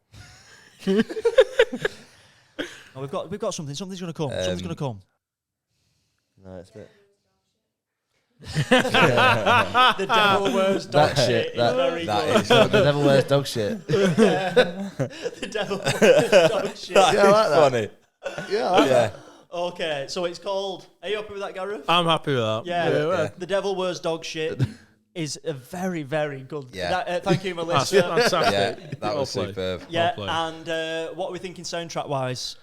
Oh, we've got something. Something's going to come. Something's going to come. No, it's a bit. The devil wears dog That shit. shit, that- Very that good. is- The devil wears dog shit. The devil wears dog shit. Yeah, I like that. Funny. Yeah, I like that. Okay, so it's called. Are you happy with that, Gareth? I'm happy with that. Yeah. The devil wears dog shit is a very, very good. Yeah. Thank you, That's Melissa. fantastic. Yeah, that was Well played. superb. Yeah, played. and what are we thinking soundtrack wise?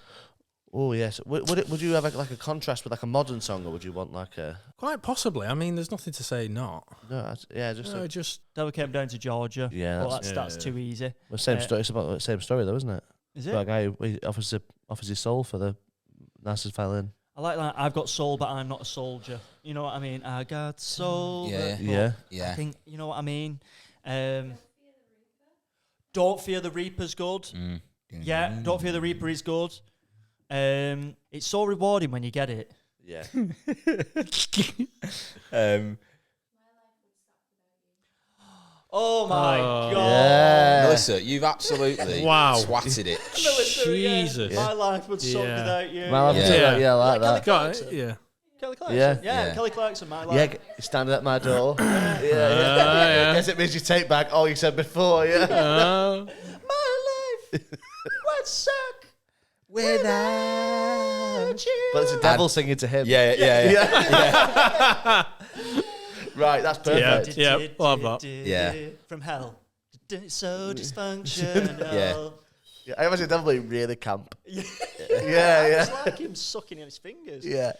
Oh yes. Would you have like a contrast with like a modern song, or would you want like a? Quite possibly. I mean, there's nothing to say not. No, just No, a, just Devil came down to Georgia. Yeah, Well, that's- that's too easy. the same story. It's about the same story though, isn't it? Is About a it? guy who offers his soul for the nicest violin. I like that. I've got soul, but I'm not a soldier. You know what I mean? I got soul. Yeah. but Yeah. Yeah. I think you know what I mean. Don't Fear the Reaper's good. Yeah, Don't Fear the Reaper is good. It's so rewarding when you get it. Yeah. Oh my god. Yeah. Melissa, you've absolutely Wow. swatted it. Melissa again. Jesus. My life would suck Yeah. without you. My life Yeah. is like, yeah, I like Kelly that. got Clarkson. it. Yeah. Kelly Clarkson. Yeah. Yeah, Kelly Clarkson, my life. Yeah, standing at my door. Yeah. Guess it means you take back all you said before. Yeah. My life would suck Without you. But it's a devil singing to him. Yeah. Right, that's perfect. Yeah. Love that. Yeah. From hell. So dysfunctional. Yeah, I imagine devil being really camp. Yeah. Yeah. It's like him sucking on his fingers. Yeah.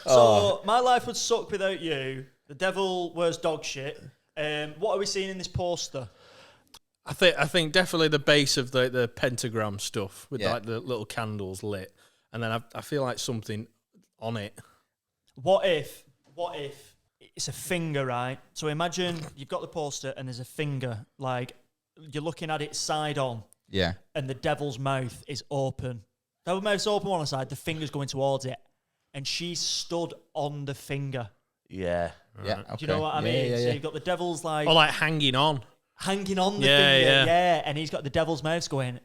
So, my life would suck without you. The devil wears dog shit. What are we seeing in this poster? I think definitely the base of the pentagram stuff with Yeah. like the little candles lit, and then I feel like something on it. What if it's a finger, right? So imagine you've got the poster and there's a finger, like you're looking at it side on, Yeah. and the devil's mouth is open. Devil's mouth's open on one side, the finger's going towards it, and she's stood on the finger. Yeah. Yeah. Okay. Do you know what I mean? Yeah. So you've got the devil's like Or like hanging on. hanging on the Yeah, finger, yeah. and he's got the devil's mouth going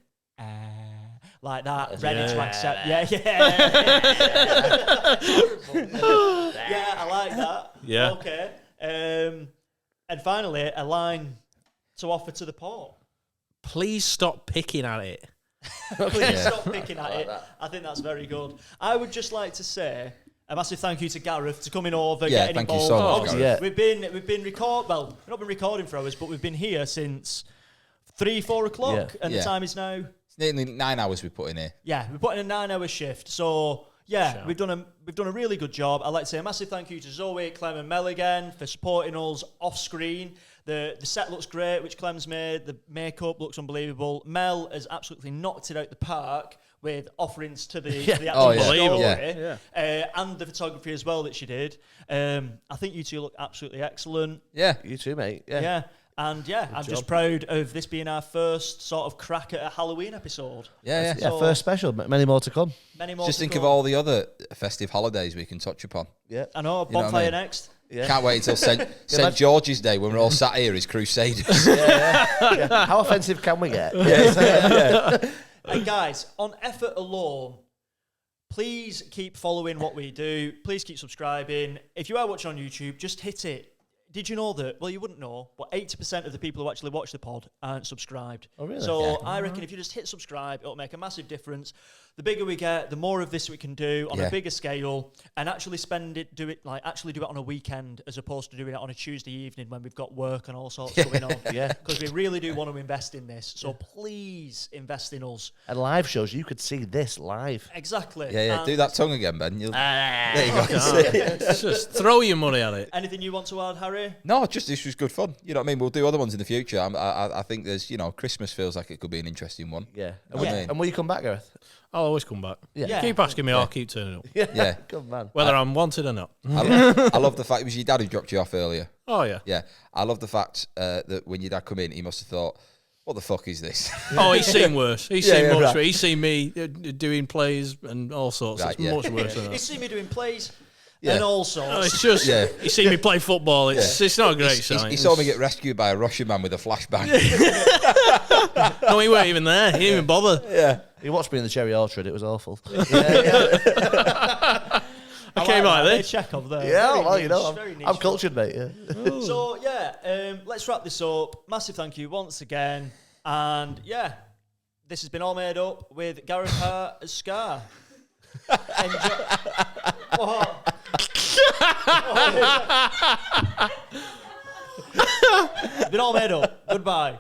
like that, ready to Yeah. accept. Yeah. Yeah, I like that. Yeah. Okay. And finally, a line to offer to the port. Please stop picking at it. Please stop picking at it. I think that's very good. I would just like to say a massive thank you to Gareth for coming over, Yeah, getting thank you involved. so much, Obviously, Gareth. we've been we've not been recording for hours, but we've been here since 3-4 o'clock, and the Yeah. time is now. It's nearly 9 hours we put in here. Yeah, we're putting a 9-hour shift. So yeah, Sure. we've done a really good job. I'd like to say a massive thank you to Zoe, Clem, and Mel again for supporting us off screen. The set looks great, which Clem's made. The makeup looks unbelievable. Mel has absolutely knocked it out the park with offerings to the actual story. And the photography as well that she did. I think you two look absolutely excellent. Yeah. You too, mate. Yeah. And I'm just proud of this being our first sort of crack at a Halloween episode. Yeah, first special. Many more to come. Just think of all the other festive holidays we can touch upon. Yeah. I know, bonfire next. Yeah. Can't wait until St. George's Day when we're all sat here as Crusaders. How offensive can we get? And guys, on effort alone, please keep following what we do. Please keep subscribing. If you are watching on YouTube, just hit it. Did you know that? Well, you wouldn't know, but 80% of the people who actually watch the pod aren't subscribed. Oh, really? So I reckon if you just hit subscribe, it'll make a massive difference. The bigger we get, the more of this we can do on a bigger scale, and actually do it on a weekend as opposed to doing it on a Tuesday evening when we've got work and all sorts going on. Because we really do want to invest in this. So please invest in us. And live shows, you could see this live. Exactly. Yeah. Do that tongue again, Ben. There you go. Just throw your money at it. Anything you want to add, Harry? No, just this was good fun. You know what I mean? We'll do other ones in the future. I think there's, Christmas feels like it could be an interesting one. Yeah. And will you come back, Gareth? I'll always come back. Yeah. Keep asking me, I'll keep turning up. Yeah. Good man. Whether I'm wanted or not. I love the fact it was your dad who dropped you off earlier. Oh, yeah. Yeah. I love the fact that when your dad come in, he must have thought, what the fuck is this? Oh, he's seen worse. He's seen much right. worse. He's seen me doing plays and all sorts. Right, it's much worse than that. He's seen me doing plays and all sorts. No, it's just, he's seen me play football. It's not a great sign. He saw me get rescued by a Russian man with a flashbang. No, he weren't even there. He didn't even bother. Yeah. He watched me in the Cherry Orchard. It was awful. I came like this. Chekhov there. Yeah, Very well, niche, I'm cultured, mate. Yeah. So, let's wrap this up. Massive thank you once again. And, this has been All Made Up with Gareth Hart as Scar. What? It's been All Made Up. Goodbye.